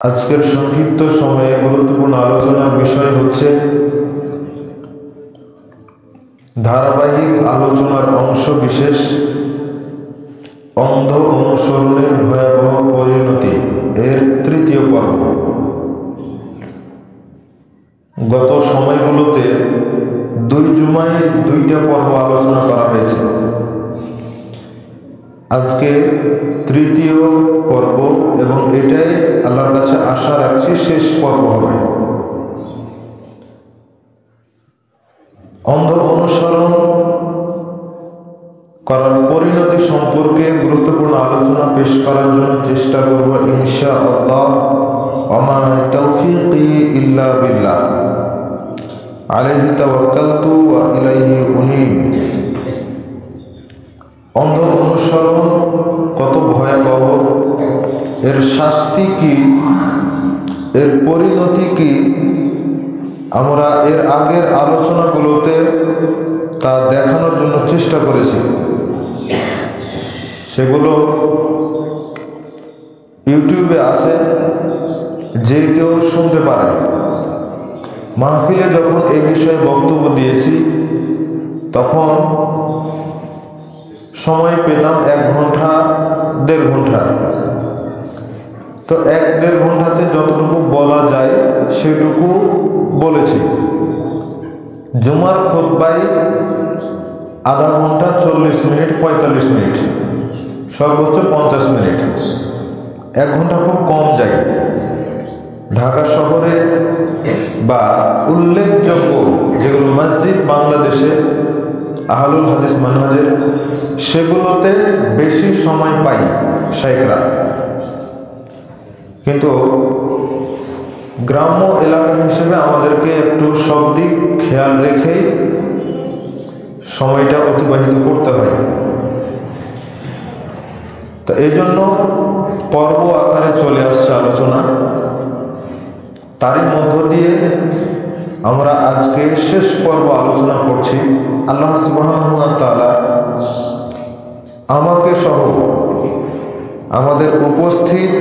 আজকের সংক্ষিপ্ত সময়ে গুরুত্বপূর্ণ আলোচনার বিষয় হচ্ছে ধারাবাহিক আলোচনার অংশ বিশেষ অন্ধ অনুসরণের ভয়াবহ পরিণতি এর তৃতীয় পর্ব। গত সময়গুলোতে দুই জুমায় দুইটা পর্ব আলোচনা করা হয়েছে। আজকে তৃতীয় পর্ব এবং এটাই আল্লাহর কাছে আশা রাখছি শেষ পর্ব হবে। অন্ধ অনুসরণ করার পরিণতি সম্পর্কে গুরুত্বপূর্ণ আলোচনা পেশ করার জন্য চেষ্টা করব ইনশাআল্লাহ। ওমা তাওফীকি ইল্লা বিল্লাহ আলাইহি তাওয়াক্কালতু ওয়া ইলাইহি উনীব। অন্ধ অনুসরণ কত ভয়াবহ, এর শাস্তি কি, এর পরিণতি কি, আমরা এর আগের আলোচনাগুলোতে তা দেখানোর জন্য চেষ্টা করেছি। সেগুলো ইউটিউবে আছে, যে কেউ শুনতে পারে। মাহফিলে যখন এই বিষয়ে বক্তব্য দিয়েছি তখন সময় পেতাম 1 ঘন্টা 1.5 ঘন্টা। তো 1-1.5 ঘন্টাতে যতটুকু বলা যায় সেটুকু বলেছি। জুমার খুতবায় আধা ঘন্টা 40 মিনিট 45 মিনিট, সর্বোচ্চ 50 মিনিট। 1 ঘন্টা খুব কম যায়। ঢাকা শহরে বা উল্লেখযোগ্য যেগুলো মসজিদ বাংলাদেশে আহলুল হাদিস মানহাজের, সেগুলোতে বেশি সময় পাই শাইখরা। কিন্তু গ্রাম্য এলাকা হিসেবে আমাদেরকে একটু সব দিক খেয়াল রেখেই সময়টা অতিবাহিত করতে হয়। তো এই জন্য পর্ব আকারে চলে আসছে আলোচনা। তারই মধ্য দিয়ে আমরা আজকে শেষ পর্ব আলোচনা করছি। আল্লাহ সুবহানাহু ওয়া তাআলা আমাকে সহ আমাদের উপস্থিত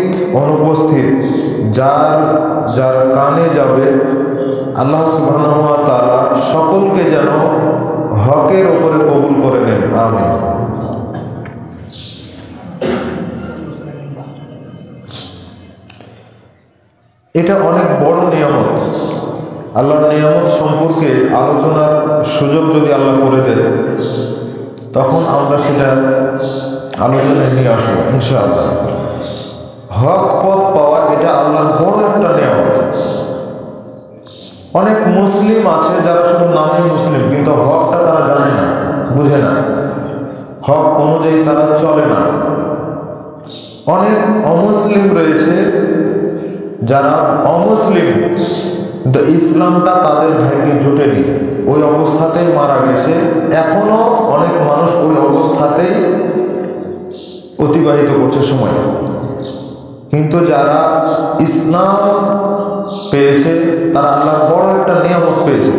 অনুপস্থিত যার যার কানে যাবে, আল্লাহ সুবহানাহু ওয়া তাআলা সকলকে যেন হকের উপরে কবুল করে নেন। আমিন। এটা অনেক বড় নিয়ামত। আল্লাহর নিয়ামত সম্পর্কে আলোচনার সুযোগ যদি আল্লাহ করে দেয় তখন আমরা সেটা আলোচনায় নিয়ে আসবো ইনশাআল্লাহ। হক পথ পাওয়া এটা আল্লাহর বড় একটা নিয়ামত। অনেক মুসলিম আছে যারা শুধু নামে মুসলিম, কিন্তু হকটা তারা জানে না, বুঝে না, হক অনুযায়ী তারা চলে না। অনেক অমুসলিম রয়েছে যারা অমুসলিম, কিন্তু ইসলামটা তাদের ভাগ্যে জুটেনি, ওই অবস্থাতেই মারা গেছে। এখনো অনেক মানুষ ওই অবস্থাতেই অতিবাহিত করছে সময়। কিন্তু যারা ইসলাম পেয়েছে তারা আল্লাহর বড় একটা নিয়ামত পেয়েছে।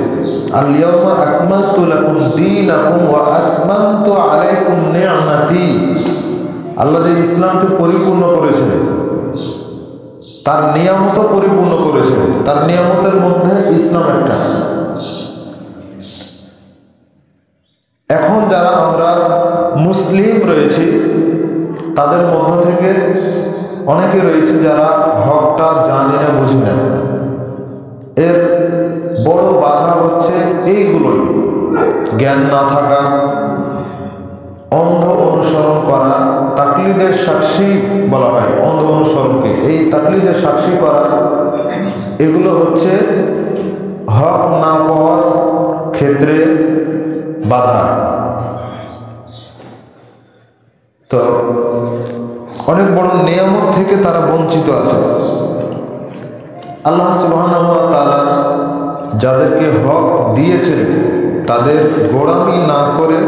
আল ইয়াউমা আকমালতু লাকুম দীনাকুম ওয়া আতমামতু আলাইকুম নি'মাতি। আল্লাহ যে ইসলামকে পরিপূর্ণ করেছেন, তার নিয়ামতও পরিপূর্ণ করেছেন। তার নিয়ামতের মধ্যে ইসলাম একটা। এখন যারা আমরা মুসলিম রয়েছি তাদের মধ্য থেকে অনেকে রয়েছে যারা হকটা জানি না, বুঝি না। এর বড় বাধা হচ্ছে এইগুলোই: জ্ঞান না থাকা, অন্ধ অনুসরণ করা, তাকলিদের সাক্ষী বলা হয় অন্ধ অনুসরণকে। এই তাকলিদের সাক্ষী করা, এগুলো হচ্ছে হক না পাওয়ার ক্ষেত্রে বাধা। তো অনেক বড় নিয়ামত থেকে তারা বঞ্চিত আছে। আল্লাহ সুবহানাহু ওয়া তাআলা যাদেরকে হক দিয়েছেন তাদের গোড়ামি না করে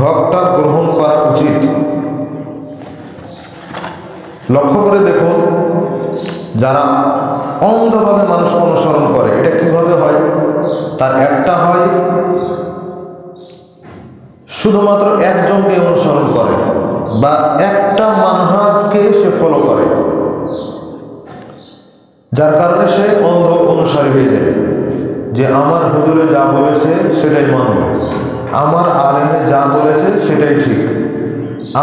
হকটা গ্রহণ করা উচিত। লক্ষ্য করে দেখুন, যারা অন্ধভাবে মানুষ অনুসরণ করে, এটা কিভাবে হয়? তার একটা হয় শুধুমাত্র একজনকে অনুসরণ করে বা একটা মানহাজকে সে ফলো করে। যার কারণে সে অন্ধ অনুসারী হয়ে যায়, যে আমার হুজুরে যা বলেছে সেটাই মানব, আমার আলেমে যা বলেছে সেটাই ঠিক,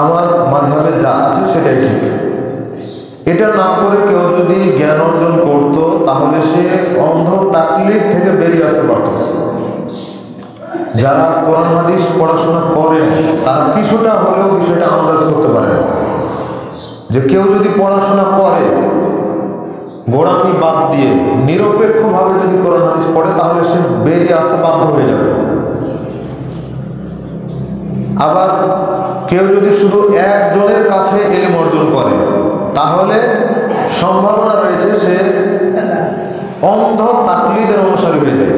আমার মাযহাবে যা আছে সেটাই ঠিক। এটা না করে কেউ যদি জ্ঞান অর্জন করত তাহলে সে অন্ধ তাকলিদ থেকে বেরিয়ে আসতে পারত। যারা কোরআন হাদিস পড়াশোনা করেন তারা কিছুটা হলেও বিষয়টা আন্দাজ করতে পারে, যে কেউ যদি পড়াশোনা করে গোড়ামি বাদ দিয়ে নিরপেক্ষভাবে যদি কোরআন হাদিস পড়ে তাহলে সে বেরিয়ে আসতে বাধ্য হয়ে যাবে। আবার কেউ যদি শুধু একজনের কাছে ইলম অর্জন করে তাহলে সম্ভাবনা রয়েছে সে অন্ধ তাকলিদের অনুসারী হয়ে যায়,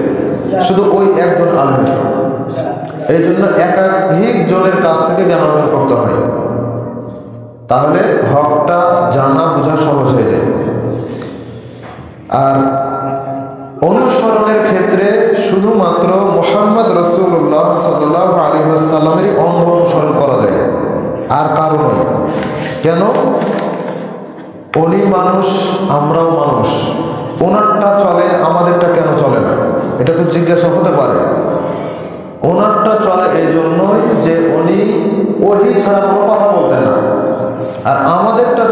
শুধু ওই একজন আলেম। এই জন্য একাধিক জনের কাছ থেকে জ্ঞান অর্জন করতে হয়, তাহলে হকটা জানা বোঝা সহজ হয়ে যায়। আর অনুসরণের ক্ষেত্রে শুধুমাত্র মুহাম্মদ রাসূলুল্লাহ সাল্লাল্লাহু আলাইহি ওয়াসাল্লামেরই অন্ধ অনুসরণ করা যায়, আর কারো নয়। কেন? উনি মানুষ, আমরাও মানুষ, ওনারটা চলে আমাদেরটা কেন চলে না, এটা তো জিজ্ঞাসা হতে পারে। ওনারটা চলে এই জন্যই যে উনি ওহী ছাড়া কোনো কথা বলতেন না, আর আমাদেরটা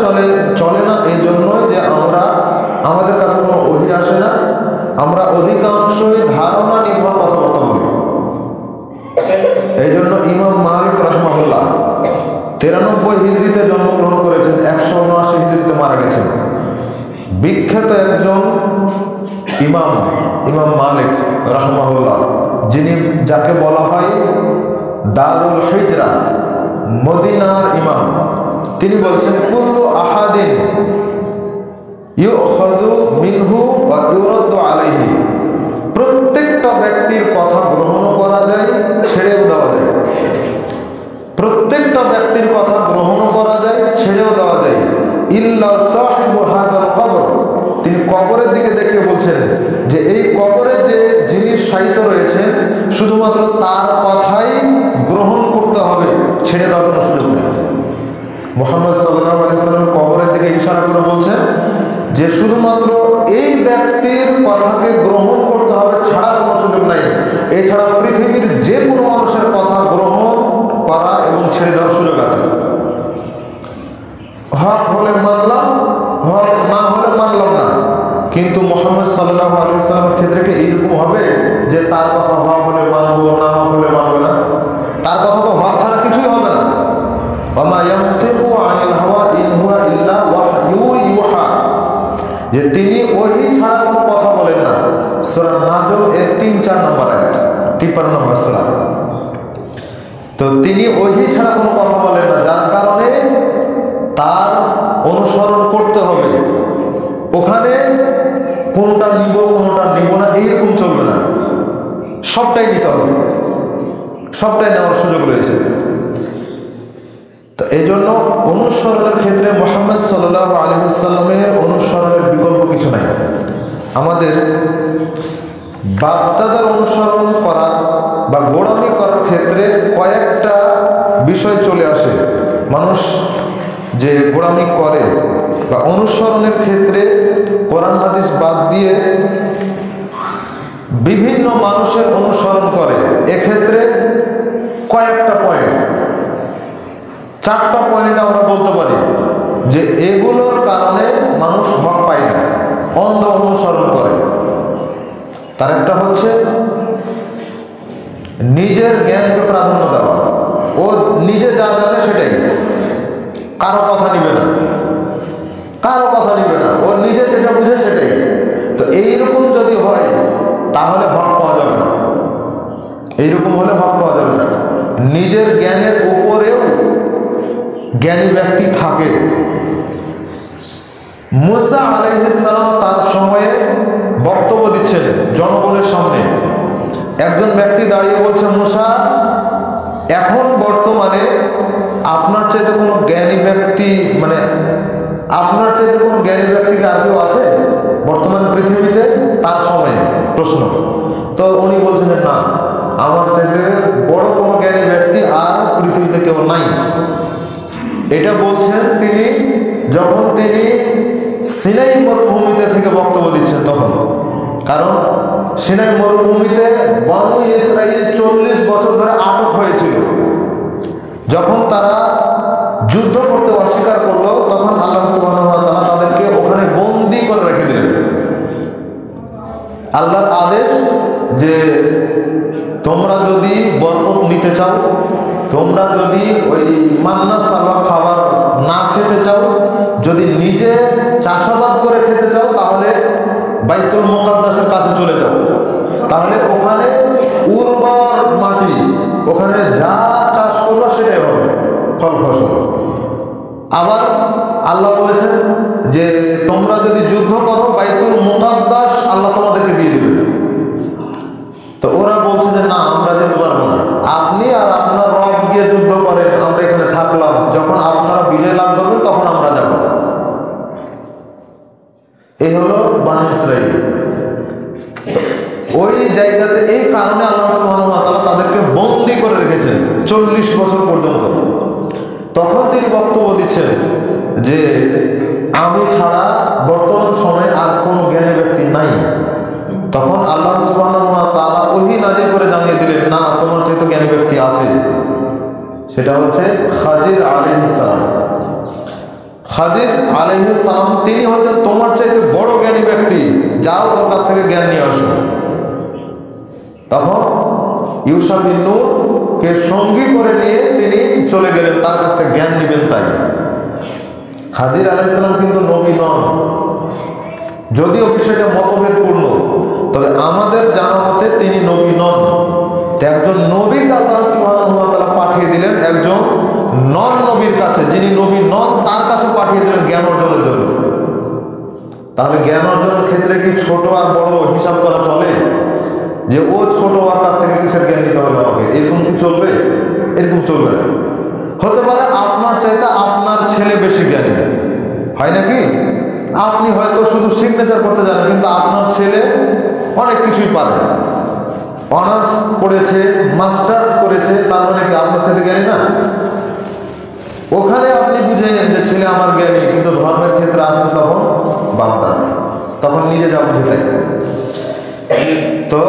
চলে না এই জন্যই যে আমাদের কাছে কোনো ওহী আসে না, আমরা অধিকাংশই ধারণা নির্ভর কথাবার্তা বলি। এই জন্য ইমাম মালিক রাহমাহুল্লাহ 93 হিজরিতে জন্মগ্রহণ করেছেন, 179 হিজরিতে মারা গেছেন। বিখ্যাত একজন ইমাম মালিক রাহমাহুল্লাহ, যাকে বলা হয় দারুল হিজরা, মদিনার ইমাম। তিনি বলছেন কুল্লু আহাদিন ইউখাযু মিনহু ওয়া ইউরাদ্দু আলাইহি, প্রত্যেকটা ব্যক্তির কথা গ্রহণ করা যায়, ছেড়েও দেওয়া যায়। প্রত্যেকটা ব্যক্তির কথা গ্রহণ করা যায়, ছেড়েও দেওয়া যায়, ইল্লা সাহিবু হাদাল কবর। তিনি কবরের দিকে দেখে বলছেন যে এই কবরে যে জিনিস শায়িত রয়েছে শুধুমাত্র তার কথাই গ্রহণ করতে হবে, ছেড়ে দেওয়ার কোনো সুযোগ নেই। মুহাম্মদ সাল্লাল্লাহু আলাইহি ওয়াসাল্লাম কবরের দিকে ইশারা করে বলছেন যে শুধুমাত্র এই ব্যক্তির কথাকে গ্রহণ করতে হবে, ছাড়া কোনো সুযোগ নাই। এছাড়া পৃথিবীর যে কোনো মানুষের কথা গ্রহণ করা এবং ছেড়ে দেওয়ার সুযোগ আছে। হক হলে মানলাম, হক না হলে মানলাম না। কিন্তু মুহাম্মদ সাল্লাল্লাহু আলাইহি ওয়াসাল্লামের ক্ষেত্রে কি এইরকম হবে যে তার কথা হক হলে মানবো, না হক হলে মানবো না? তার কথা তো হক ছাড়া কিছুই হবে না। ওয়ামা ইয়ানতিকু আনিল হাওয়া ইন হুয়া ইল্লা ওয়াহয়ু ইউহা, যে তিনি ওহী ছাড়া কোনো কথা বলেন না। সূরা নাজম এর 3-4 নম্বর আয়াত, 53 নম্বর সূরা। তো তিনি ওহী ছাড়া কোনো কথা বলেন না, যার কারণে তার অনুসরণ করতে হবে। ওখানে কোনটা নিব কোনটা নিব না এইরকম চলবে না, সবটাই নিতে হবে, সবটাই নেওয়ার সুযোগ রয়েছে। তো এই জন্য অনুসরণের ক্ষেত্রে মুহাম্মদ সাল্লাল্লাহু আলাইহি ওয়াসাল্লামের অনুসরণের বিকল্প কিছু নাই। আমাদের বাপ-দাদার অনুসরণ করা বা গোড়ামি করার ক্ষেত্রে কয়েকটা বিষয় চলে আসে। মানুষ যে গোড়ামি করে বা অনুসরণের ক্ষেত্রে কোরআন হাদিস বাদ দিয়ে বিভিন্ন মানুষের অনুসরণ করে, এক্ষেত্রে কয়েকটা পয়েন্ট, 4টা পয়েন্ট আমরা বলতে পারি যে এগুলোর কারণে মানুষ হক পায় না, অন্ধ অনুসরণ করে। তার একটা হচ্ছে নিজের জ্ঞানকে প্রাধান্য দেওয়া। ও নিজে যা জানে সেটাই, কারো কথা নিবে না, কারো কথা নিবে না, ও নিজে যেটা বুঝে সেটাই। তো এইরকম যদি হয় তাহলে হক পাওয়া যাবে না, এইরকম হলে হক পাওয়া যাবে না। নিজের জ্ঞানের উপরেও জ্ঞানী ব্যক্তি থাকে। মুসা আলাইহিস সালাম তার সময়ে বক্তব্য দিচ্ছেন জনগণের সামনে। একজন ব্যক্তি দাঁড়িয়ে বলছে, মুসা, এখন বর্তমানে আপনার চাইতে কোনো জ্ঞানী ব্যক্তি, আপনার চাইতে কোনো জ্ঞানী ব্যক্তি কি আর কেউ আছে বর্তমান পৃথিবীতে? তার সময়ে প্রশ্ন। তো উনি বলছেন যে না, আমার চাইতে বড় কোনো জ্ঞানী ব্যক্তি আর পৃথিবীতে কেউ নাই। এটা বলছেন তিনি যখন তিনি সিনাই মরুভূমিতে থেকে বক্তব্য দিচ্ছেন তখন। কারণ সিনাই মরুভূমিতে বনু ইসরাইল 40 বছর ধরে আটক হয়েছিল। যখন তারা যুদ্ধ করতে অস্বীকার করলো, তখন আল্লাহ সুবহানাহু ওয়া তাআলা তাদেরকে ওখানে বন্দী করে রেখে দিলেন। আল্লাহর আদেশ যে তোমরা যদি বরকত নিতে চাও, তোমরা যদি ওই মান্না সালওয়া খাবার না খেতে চাও, যদি নিজে চাষাবাদ করে খেতে চাও, তাহলে বাইতুল মুকাদ্দাসের কাছে চলে যাও। তাহলে ওখানে উর্বর মাটি, ওখানে যা চাষ করবে সেটাই হবে ফল ফসল। আবার আল্লাহ বলেছেন যে তোমরা যদি যুদ্ধ করো, বাইতুল মুকাদ্দাস আল্লাহ তোমাদেরকে দিয়ে দিবেন। তো ওরা বলছে যে না, আমরা যেতে পারবো না, আপনি আর আপনার রব গিয়ে যুদ্ধ করেন, আমরা এখানে থাকলাম, যখন আপনারা বিজয় লাভ করবেন তখন আমরা যাব। এই হলো বনী ইসরাইল। ওই জায়গাতে এই কারণে আল্লাহ সুবহানাহু ওয়া তাআলা তাদেরকে বন্দী করে রেখেছেন 40 বছর পর্যন্ত। তখন তিনি বক্তব্য দিচ্ছেন যে আমি ছাড়া বর্তমান সময়ে আর কোনো জ্ঞানী ব্যক্তি নাই। তখন আল্লাহ সুবহানাহু ওয়া তাআলা ওহী নাযিল করে জানিয়ে দিলেন, না, তোমার চাইতে জ্ঞানী ব্যক্তি আছে। সেটা হচ্ছে খাজির আলাইহিস সালাম। খাজির আলাইহিস সালাম তিনি হচ্ছেন তোমার চাইতে বড় জ্ঞানী ব্যক্তি, যাও ওর কাছ থেকে জ্ঞান নিয়ে আসো। তখন ইউশা বিন নূন কে সঙ্গী করে নিয়ে তিনি চলে গেলেন তার কাছ থেকে জ্ঞান নেবেন। তাই খাজির আলাইহিস সালাম কিন্তু নবী নন, যদিও বিষয়টা মতভেদপূর্ণ, তবে আমাদের জানা মতে তিনি নবী নন। একজন নবীকে আল্লাহ সুবহানাহু ওয়া তাআলা পাঠিয়ে দিলেন একজন নন নবীর কাছে, যিনি নবী নন তার কাছে পাঠিয়ে দিলেন জ্ঞান অর্জনের জন্য। তাহলে জ্ঞান অর্জনের ক্ষেত্রে কি ছোট আর বড় হিসাব করা চলে? যে ও ছোট, ওর কাছ থেকে কিসের জ্ঞান নিতে হবে আমাকে, এরকম কি চলবে? এরকম চলবে না। হতে পারে আপনার চাইতে আপনার ছেলে বেশি জ্ঞানী, হয় নাকি? আপনি হয়তো শুধু সিগনেচার করতে জানেন, কিন্তু আপনার ছেলে অনেক কিছুই পারে, অনার্স পড়েছে, মাস্টার্স করেছে, তার মানে কি আপনার চাইতে জ্ঞানী না? ওখানে আপনি বুঝেন যে ছেলে আমার জ্ঞানী, কিন্তু ধর্মের ক্ষেত্রে আসেন তখন বাপদা, তখন নিজে যা বুঝে তাই। তো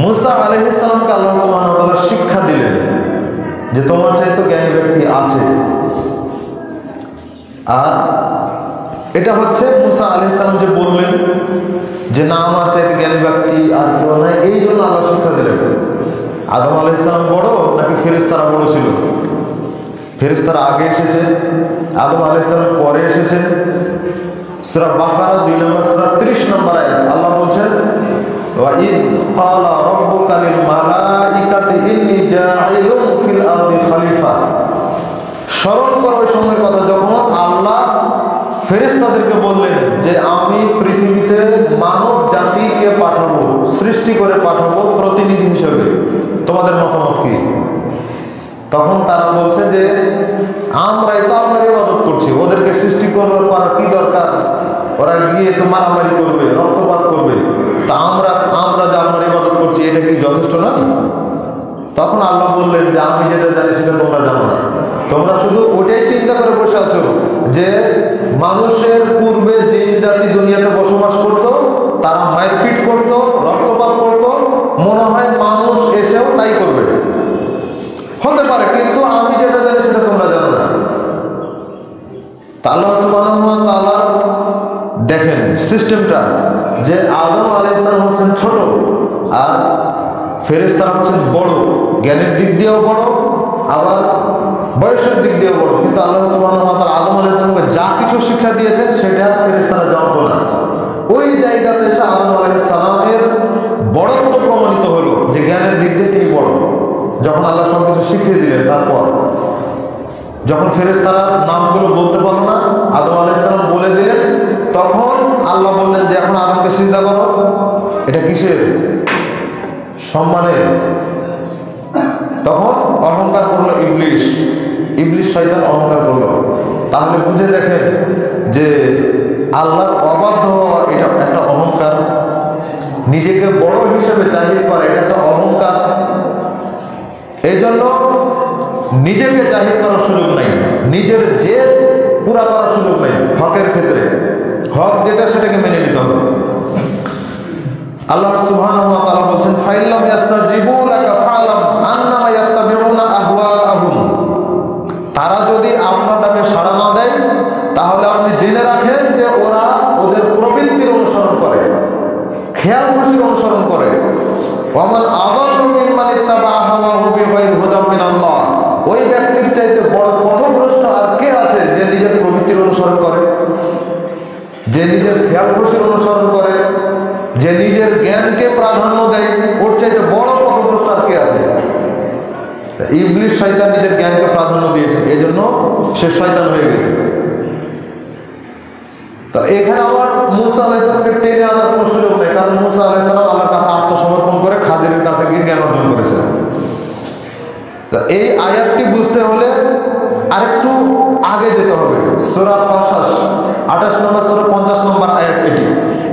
মুসা আলাইহিস সালামকে আল্লাহ সুবহানাহু ওয়া তাআলা শিক্ষা দিলেন যে তোমার চাইতে জ্ঞানী ব্যক্তি আছে। আর এটা হচ্ছে মুসা আলাইহিস সালাম যে বললেন যে না, আমার চাইতে জ্ঞানী ব্যক্তি আর কেউ নাই, এই জন্য আল্লাহ শিক্ষা দিলেন। আদম আলাইহিস সালাম বড় নাকি ফেরেশতারা বড় ছিল? ফেরেশতারা আগে এসেছে, আদম আলাইহিস সালাম পরে এসেছে। সূরা বাকারা 2 নম্বর সূরা 30 নম্বর আয়াত আল্লাহ বলছেন, ওয়া ইদ ক্বালা রাব্বুকা লিল মালাইকাতি ইন্নী জাঈলুন ফিল আরদি খলিফা। স্মরণ করো ওই সময়ের কথা যখন আল্লাহ ফেরেশতাদেরকে বললেন যে আমি পৃথিবীতে মানব জাতিকে পাঠাবো, সৃষ্টি করে পাঠাবো প্রতিনিধি হিসেবে, তোমাদের মতামত কি? তখন তারা বলছে যে আমরাই তো আপনার ইবাদত করছি, ওদেরকে সৃষ্টি করবার করার কি দরকার? ওরা গিয়ে তো মারামারি করবে, রক্তপাত করবে, তা আমরা যে আপনার ইবাদত করছি এটা কি যথেষ্ট না? তখন আল্লাহ বললেন যে আমি যেটা জানি সেটা তোমরা জানো না, তোমরা শুধু ওটাই চিন্তা করে বসে আছো যে মানুষের পূর্বে জিন জাতি দুনিয়াতে বসবাস করত, তারা মারপিট করত, রক্তপাত করত, মনে হয় মানুষ এসেও তাই করবে। হতে পারে, কিন্তু আমি যেটা জানি সেটা তোমরা জানো না। আল্লাহ সুবহানাহু ওয়া তাআলা দেখেন সিস্টেমটা, যে আদম আলাইহিস সালাম হচ্ছেন ছোট আর ফেরেশতারা হচ্ছেন বড়, জ্ঞানের দিক দিয়েও বড় আবার বয়সের দিক দিয়েও বড়। কিন্তু আল্লাহ সুবহানাহু ওয়া তাআলা আদম আলাইহিস সালামকে যা কিছু শিক্ষা দিয়েছেন সেটা ফেরেশতারা জানতো না। ওই জায়গাতে এসে আদম আলাইহিস সালামের বড়ত্ব প্রমাণিত হলো যে জ্ঞানের দিক দিয়ে তিনি বড়। যখন আল্লাহ সব কিছু শিখিয়ে দিলেন, তারপর যখন ফেরেশতারা নামগুলো বলতে পারলো না, আদম আলাইহিস সালাম বলে দিলেন, তখন আল্লাহ বললেন যে এখন আদমকে সিজদা করো। এটা কিসের? সম্মানের। তখন অহংকার করলো ইবলিস শয়তান অহংকার করলো। তাহলে বুঝে দেখেন যে আল্লাহর অবাধ্য হওয়া এটা একটা অহংকার, নিজেকে বড় হিসেবে জাহির করা এটা একটা অহংকার। এই জন্য নিজেকে জাহির করার সুযোগ নাই, নিজের জেদ পুরা করার সুযোগ নাই। হকের ক্ষেত্রে হক যেটা সেটাকে মেনে নিতে হবে। আল্লাহ সুবহানাহু ওয়া তাআলা বলছেন ফাইল্লাম ইয়াস্তাজিবু লাকা ফালাম আন্নামা ইয়াত্তাবিউনা আহওয়াআহুম, তারা যদি আপনাকে সাড়া না দেয় তাহলে আপনি জেনে রাখেন যে ওরা ওদের প্রবৃত্তির অনুসরণ করে, খেয়াল খুশির অনুসরণ করে। ওয়ামান আযাল্লু মিম্মান ইত্তাবাআ হাওয়াহু বিগাইরি হুদাম মিনাল্লাহ, ওই ব্যক্তির চাইতে বড় পথভ্রষ্ট আর কে আছে যে নিজের প্রবৃত্তির অনুসরণ করে, যে নিজের খেয়াল খুশির অনুসরণ করে, যে নিজের জ্ঞানকে প্রাধান্য দেয়, ওর চাইতে বড় পথভ্রষ্ট আর কে আছে? ইবলিস শয়তান নিজের জ্ঞানকে প্রাধান্য দিয়েছে, এই জন্য সে শয়তান হয়ে গেছে। তো এখানে আবার মুসা আলাইহিস সালামকে টেনে আনার কোনো সুযোগ নেই, কারণ মুসা আলাইহিস সালাম আল্লাহর কাছে আত্মসমর্পণ করে খাজিরের কাছে গিয়ে জ্ঞান অর্জন করেছেন। তো এই আয়াতটি বুঝতে হলে আরেকটু আগে যেতে হবে। সূরা কাসাস 28 নম্বর সূরা 50 নম্বর আয়াত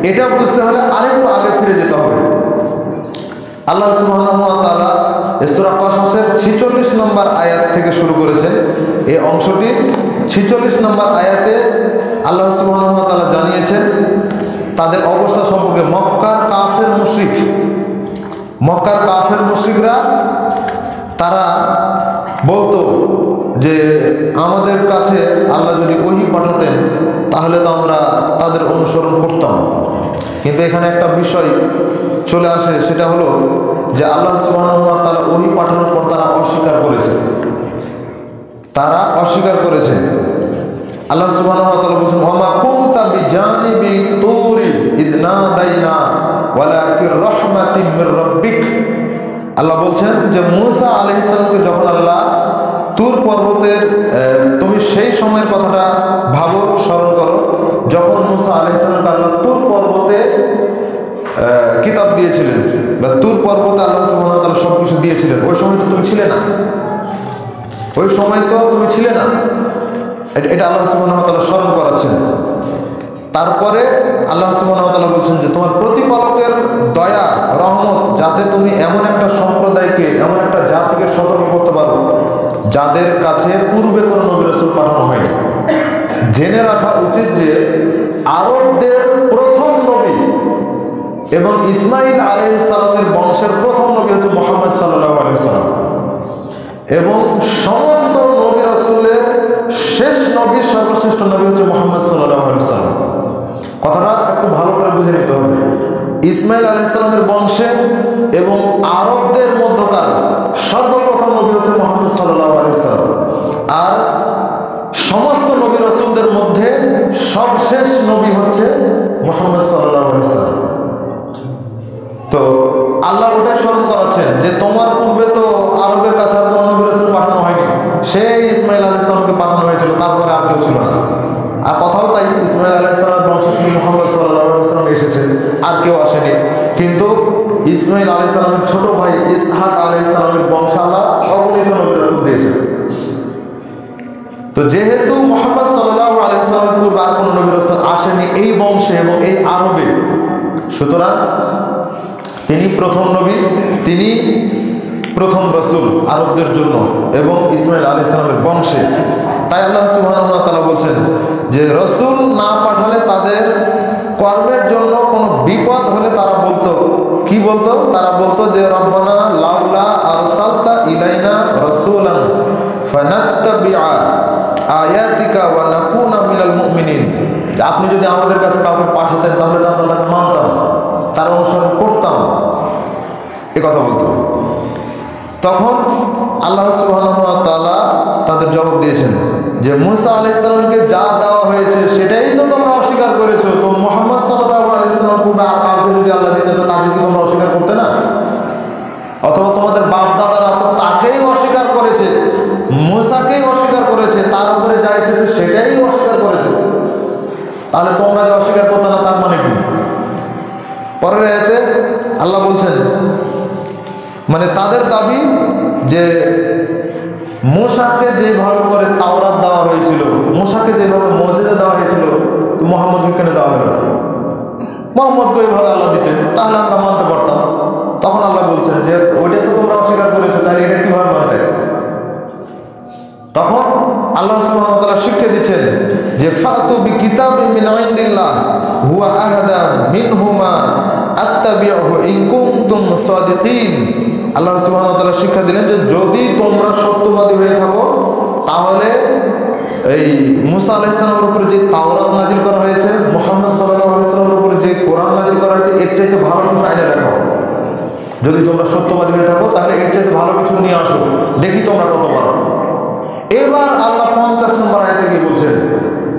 এটা বুঝতে হলে আরেকটু আগে ফিরে যেতে হবে। আল্লাহ সুবহানাহু ওয়া তাআলা সূরা কাসাসের 46 নম্বর আয়াত থেকে শুরু করেছেন। এই অংশটি 46 নম্বর আয়াতে আল্লাহ সুবহানাহু ওয়া তাআলা জানিয়েছেন তাদের অবস্থা সম্পর্কে। মক্কার কাফের মুশরিকরা তারা বলতো যে আমাদের কাছে আল্লাহ যদি ওহী পাঠাতেন তাহলে তো আমরা তাদের অনুসরণ করতাম। কিন্তু এখানে একটা বিষয় চলে আসে, সেটা হলো যে আল্লাহ সুবহানাহু ওয়া তাআলা ওহী পাঠানোর পর তারা অস্বীকার করেছে। আল্লাহ সুবহানাহু ওয়া তাআলা বলেছেন ওয়া মা কুনতা বিজানিবি তুরি ইদ নাদাইনা ওয়ালাকির রাহমাতিন মির রাব্বিক। আল্লাহ বলছেন যে মুসা আলাইহিস সালামকে যখন আল্লাহ তুর পর্বতের, তুমি সেই সময়ের কথাটা ভাবো, স্মরণ করো যখন মুসা আলাইহিস সালামকে আল্লাহ তুর পর্বতে কিতাব দিয়েছিলেন, বা তুর পর্বতে আল্লাহ সুবহানাহু ওয়া তাআলা সবকিছু দিয়েছিলেন। ওই সময় তো তুমি ছিলে না, এটা আল্লাহ সুবহানাহু ওয়া তাআলা স্মরণ করাচ্ছেন। তারপরে আল্লাহ সুবহানাহু ওয়া তাআলা বলছেন যে তোমার প্রতিপালকের দয়া রহমত, যাতে তুমি এমন একটা সম্প্রদায়কে, এমন একটা জাতিকে সতর্ক করতে পারো যাদের কাছে পূর্বে কোনো নবী রাসূল পাঠানো হয়নি। জেনে রাখা উচিত যে আরবদের প্রথম নবী এবং ইসমাঈল আলাইহিস সালামের বংশের প্রথম নবী হচ্ছে মুহাম্মদ সাল্লাল্লাহু আলাইহি ওয়াসাল্লাম, এবং সমস্ত নবী রাসূলের শেষ নবী, সর্বশ্রেষ্ঠ নবী হচ্ছে মুহাম্মদ সাল্লাল্লাহু আলাইহি ওয়াসাল্লাম। কথাটা একটু ভালো করে বুঝে নিতে হবে। ইসমাঈল আলাইহিস সালামের বংশে এবং আরবদের মধ্যকার সর্বপ্রথম নবী হচ্ছে মুহাম্মদ সাল্লাল্লাহু আলাইহি ওয়াসাল্লাম, আর সমস্ত নবী রাসূলদের মধ্যে সবশেষ নবী হচ্ছে মুহাম্মদ সাল্লাল্লাহু আলাইহি ওয়াসাল্লাম। তো আল্লাহ ওটা স্মরণ করাচ্ছেন যে তোমার পূর্বে তো আরবের কাছে আর কোনো নবী রাসূল পাঠানো হয়নি, সেই ইসমাঈল আলাইহিস সালামকে পাঠানো হয়েছিল, তারপরে আর কেউ ছিল না। আর কথাও তাই, ইসমাঈল আলাইহিস সালামের বংশ শুনে মুহাম্মদ সাল্লাল্লাহু আলাইহি ওয়াসাল্লাম এসেছেন, আর কেউ আসেনি। কিন্তু ইসমাঈল আলাইহিস সালামের ছোট ভাই ইসহাক আলাইহিস সালামের বংশে আল্লাহ অগণিত নবী রাসূল দিয়েছেন। তো যেহেতু মুহাম্মদ সাল্লাল্লাহু আলাইহি ওয়াসাল্লামের পূর্বে আর কোনো নবী রাসূল আসেনি এই বংশে এবং এই আরবে, সুতরাং তিনি প্রথম নবী, তিনি প্রথম রাসূল আরবদের জন্য এবং ইসমাঈল আলাইহিস সালামের বংশে। তাই আল্লাহ সুবহানাহু ওয়া তাআলা বলছেন যে রাসূল না পাঠালে তাদের কর্মের জন্য কোনো বিপদ হলে তারা বলতো, কি বলতো? তারা বলতো যে রব্বানা লাউলা আরসালতা ইলাইনা রাসূলান ফানাত্তাবিআ আয়াতিকা ওয়া নাকুনা মিনাল মুমিনিন। আপনি যদি আমাদের কাছে কাউকে পাঠাতেন তাহলে আমরা তাকে মানতাম, তার অনুসরণ করতাম, এ কথা বলতো। তখন আল্লাহ সুবহানাহু ওয়া তাআলা তাদের জবাব দিয়েছেন যে মুসা আলাইহিস সালামকে যা দেওয়া হয়েছে সেটাই তো তোমরা অস্বীকার করেছো। তো মুহাম্মদ সাল্লাল্লাহু আলাইহি ওয়াসাল্লাম পূর্বে আর কাউকে যদি আল্লাহ দিতেন তো তাকে কি তোমরা অস্বীকার করতে না? অথবা তোমাদের বাপ দাদারা তো তাকেই অস্বীকার করেছে, মুসাকেই অস্বীকার করেছে, তার উপরে যা এসেছে সেটাই অস্বীকার করেছে, তাহলে তোমরা যে অস্বীকার করতে না তার মানে কি? পরের আয়াতে আল্লাহ বলছেন মানে তাদের দাবি যে মুসাকে যেভাবে করে তাওরাত দেওয়া হয়েছিল, মুসাকে যেভাবে মুজিজা দেওয়া হয়েছিল, মুহাম্মদকে কেন দেওয়া হলো? মুহাম্মদকে এইভাবে আল্লাহ দিতেন তাহলে আমরা মানতে পারতাম। তখন আল্লাহ বলছেন যে ওইটা তো তোমরা অস্বীকার করেছো, তাহলে এটা কিভাবে মানতে? তখন আল্লাহ সুবহানাহু ওয়া তাআলা শিক্ষা দিচ্ছেন যে ফাতু বিকিতাবিন মিন ইনদিল্লাহ হুয়া আহদা মিনহুমা আত্তাবিউহু ইন কুনতুম সাদিকিন। আল্লাহ সুবহানাহু ওয়া তাআলা শিক্ষা দিলেন যে যদি তোমরা সত্যবাদী হয়ে থাকো তাহলে এই মুসা আলাইহিস সালামের উপরে যে তাওরাত নাজিল করা হয়েছে, মুহাম্মদ সাল্লাল্লাহু আলাইহি ওয়াসাল্লামের উপরে যে কোরআন নাজিল করা হয়েছে, এর চাইতে ভালো কিছু আইনে দেখো। যদি তোমরা সত্যবাদী হয়ে থাকো তাহলে এর চাইতে ভালো কিছু নিয়ে আসো, দেখি তোমরা কত পারো। এবার আল্লাহ 50 নম্বর আয়াতে গিয়ে বলছেন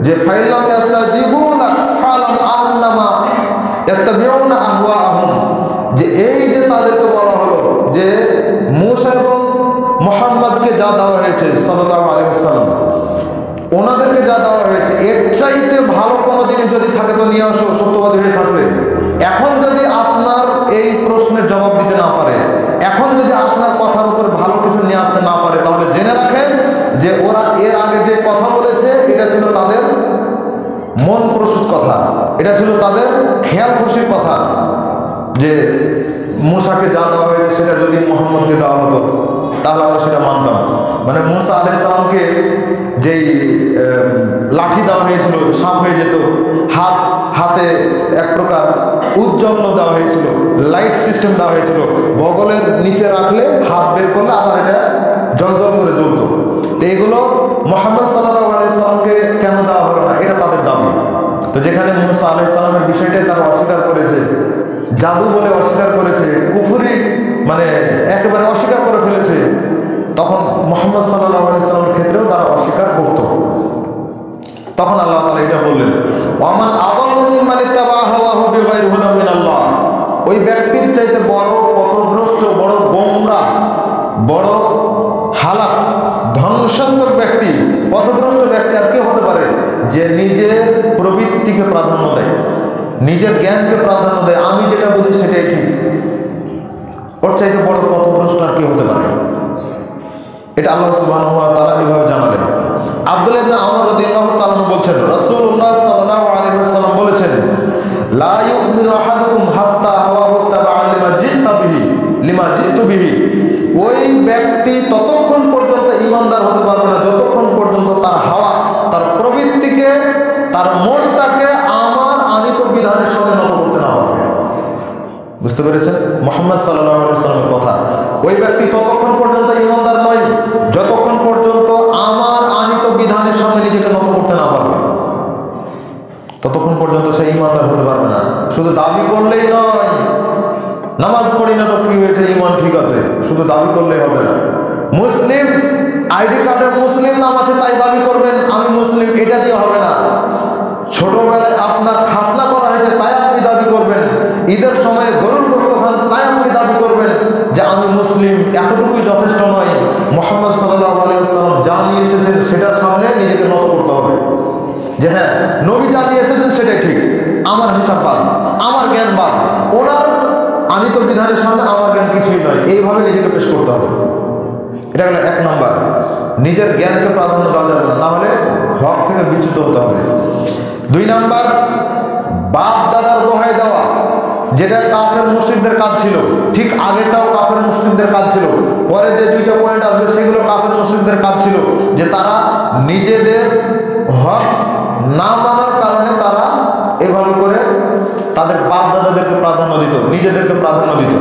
যে ফাইলাম ইয়াস্তাজিবু লাক ফালাম আন্নামা ইয়াত্তাবিউনা আহওয়াআহুম, যে এই যে তাদেরকে বলা হলো যে মুসা এবং মুহাম্মদকে যা দেওয়া হয়েছে সাল্লাল্লাহু আলাইহি ওয়াসাল্লাম, ওনাদেরকে যা দেওয়া হয়েছে এর চাইতে ভালো কোনো জিনিস যদি থাকে তো নিয়ে আসো সত্যবাদী হয়ে থাকলে। এখন যদি আপনার এই প্রশ্নের জবাব দিতে না পারে, এখন যদি আপনার কথার উপর ভালো কিছু নিয়ে আসতে না পারে, তাহলে জেনে রাখেন যে ওরা এর আগে যে কথা বলেছে এটা ছিল তাদের মন প্রসূত কথা, এটা ছিল তাদের খেয়াল খুশির কথা, যে মুসাকে যা দেওয়া হয়েছে সেটা যদি মুহাম্মদকে দেওয়া হতো তাহলে আমরা সেটা মানতাম। মানে মুসা আলাইহিস সালামকে যেই লাঠি দেওয়া হয়েছিল সাপ হয়ে যেত, হাতে এক প্রকার উজ্জ্বল দেওয়া হয়েছিল, লাইট সিস্টেম দেওয়া হয়েছিল, বগলের নিচে রাখলে হাত বের করলে আবার এটা জ্বলজ্বল করে জ্বলত। তো এগুলো মুহাম্মদ সাল্লাল্লাহু আলাইহি সাল্লামকে কেন দেওয়া হলো না, এটা তাদের দাবি। তো যেখানে মুসা আলাইহিস সালামের বিষয়টাই তারা অস্বীকার করেছে, জাদু বলে অস্বীকার করেছে, কুফরি মানে একেবারে অস্বীকার করে ফেলেছে, তখন মুহাম্মদ সাল্লাল্লাহু আলাইহি সাল্লামের ক্ষেত্রেও তারা অস্বীকার করত। তখন আল্লাহ তাআলা এটা বললেন, ওয়ামান আযাল্লু মিম্মান ইত্তাবা হাওয়াহু বিগাইরি হুদাম মিনাল্লাহ, ওই ব্যক্তির চাইতে বড় পথভ্রষ্ট, বড় গোমরাহ, বড় হালাক ধ্বংসাত্মক ব্যক্তি, পথভ্রষ্ট ব্যক্তি আর কে হতে পারে, যে নিজের প্রবৃত্তিকে প্রাধান্য দেয়, নিজের জ্ঞানকে প্রাধান্য দেয়, আমি যেটা বুঝি সেটাই ঠিক। ওর চাইতে বড় পথভ্রষ্ট আর কে হতে পারে? এটা আল্লাহ সুবহানাহু ওয়া তাআলা এভাবে জানালেন। আব্দুল্লাহ ইবনে আমর রাদিয়াল্লাহু তাআলা বলছেন, রাসূলুল্লাহ সাল্লাল্লাহু আলাইহি ওয়াসাল্লাম বলেছেন, লা ইউমিনু আহাদুকুম হাত্তা হাওয়াহু তাবাআ লিমা জিতু বিহি, ওই ব্যক্তি ততক্ষণ পর্যন্ত ঈমানদার হতে পারবে না যতক্ষণ পর্যন্ত তার হাওয়া, তার প্রবৃত্তিকে, তার মনটাকে আমার আনিত বিধানের সঙ্গে নত করতে না পারবে। বুঝতে পেরেছেন মুহাম্মদ সাল্লাল্লাহু আলাইহি ওয়াসাল্লামের কথা? ওই ব্যক্তি ততক্ষণ পর্যন্ত ঈমানদার নয় যতক্ষণ পর্যন্ত আমার আনিত বিধানের সামনে নিজেকে নত করতে না পারবে, ততক্ষণ পর্যন্ত সে ঈমানদার হতে পারবে না। শুধু দাবি করলেই নয়, নামাজ পড়ি না তো কি হয়েছে, ঈমান ঠিক আছে, শুধু দাবি করলেই হবে না। মুসলিম আইডি কার্ডে মুসলিম নাম আছে তাই দাবি করবেন আমি মুসলিম, এটা দিয়ে হবে না। ছোটবেলায় আপনার খাতনা করা হয়েছে তাই আপনি দাবি করবেন, ঈদের সময় গরুর গোশত খান তাই আপনি দাবি করবেন যে আমি মুসলিম, এতটুকুই যথেষ্ট নয়। মুহাম্মদ সাল্লাল্লাহু আলাইহি ওয়াসাল্লাম যা নিয়ে এসেছেন সেটার সামনে নিজেকে নত করতে হবে, যে হ্যাঁ নবী যা নিয়ে এসেছেন সেটাই ঠিক, আমার হিসাব বাদ, আমার জ্ঞান বাদ, ওনার আনিত বিধানের সামনে আমার জ্ঞান কিছুই নয়, এইভাবে নিজেকে পেশ করতে হবে। এটা হলো 1 নম্বর, নিজের জ্ঞানকে প্রাধান্য দেওয়া যাবে না, না হলে হক থেকে বিচ্যুত হতে হবে। 2 নম্বর, বাপ দাদার দোহাই দেওয়া, যেটা কাফের মুশরিকদের কাজ ছিল, ঠিক আগেরটাও কাফের মুশরিকদের কাজ ছিল, পরে যে 2টা পয়েন্ট আসবে সেগুলো কাফের মুশরিকদের কাজ ছিল, যে তারা নিজেদের হক না মানার কারণে তারা এভাবে করে তাদের বাপ দাদাদেরকে প্রাধান্য দিত, নিজেদেরকে প্রাধান্য দিত।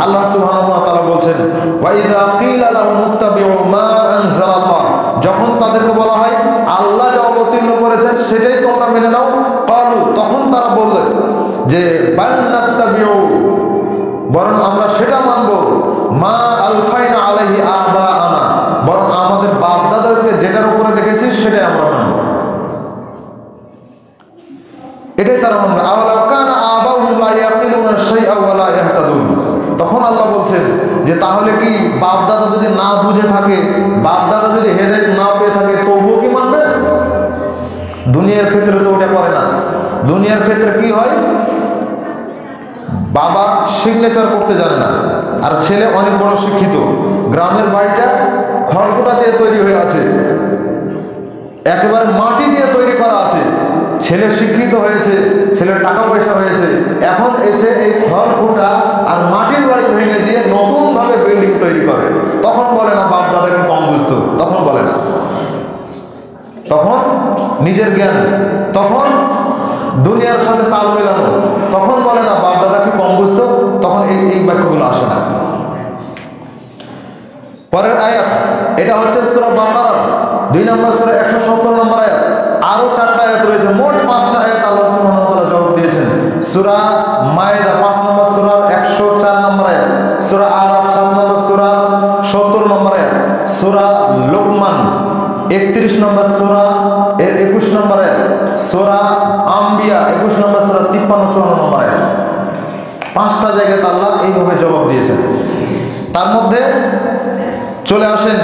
আল্লাহ সুবহানাহু ওয়া তাআলা বলছেন, ওয়া ইযা কিলা লাহুম ইত্তাবিউ মা আনজালাল্লাহ, যখন তাদেরকে বলা হয় আল্লাহ যা অবতীর্ণ করেছেন সেটাই তোমরা মেনে নাও, ক্বালু, তখন তারা বলল যে বাল নাত্তাবিউ, বরং আমরা সেটা মানব, মা আলফাইনা আলাইহি আবাআনা, বরং আমাদের বাপ দাদাদেরকে যেটার উপরে দেখেছি সেটাই আমরা মানব, এটাই তারা মানবে। আওয়ালাউ কানা আবাউহুম লা ইয়াকিলুনা শাইআ ওয়া লা ইয়াহতাদুন, তখন আল্লাহ বলছেন যে তাহলে কি বাপ দাদা যদি না বুঝে থাকে, বাপ দাদা যদি হেদায়েত না পেয়ে থাকে, তবুও কি মানবে? দুনিয়ার ক্ষেত্রে তো ওটা করে না। দুনিয়ার ক্ষেত্রে কি হয়, বাবা সিগনেচার করতে জানে না আর ছেলে অনেক বড় শিক্ষিত, গ্রামের বাড়িটা খড়কুটা দিয়ে তৈরি হয়ে আছে, একেবারে মাটি দিয়ে তৈরি করা আছে, ছেলে শিক্ষিত হয়েছে, ছেলের টাকা পয়সা হয়েছে, এখন এসে এই খড়কুটা আর মাটির বাড়ি ভেঙে দিয়ে নতুন ভাবে বিল্ডিং তৈরি করে, তখন বলে না বাপ দাদাকে কম বুঝতো, তখন বলে না, তখন নিজের জ্ঞান, তখন দুনিয়ার সাথে তাল মেলানো, তখন বলে না বাপ দাদা কি কম বুঝতো, তখন এই বাক্যগুলো আসে না। পরের আয়াত, এটা হচ্ছে সূরা বাকারার 2 নম্বর সূরা 170 নম্বর আয়াত। আরো 4টা আয়াত রয়েছে, মোট 5টা আয়াত আল্লাহ সুবহানাহু ওয়া তাআলা জবাব দিয়েছেন। সূরা মায়েদা 5 নম্বর সূরা 104 নম্বর আয়াত, সূরা আরাফ 7 নম্বর সূরা 70 নম্বর আয়াত, সূরা লোকমান 31 নম্বর সূরা এর 21 নম্বর আয়াত, সূরা আম্বিয়া 21 নম্বর সূরা 53-54 নম্বর আয়াত। 5টা জায়গায় আল্লাহ এইভাবে জবাব দিয়েছেন। তার মধ্যে চলে আসেন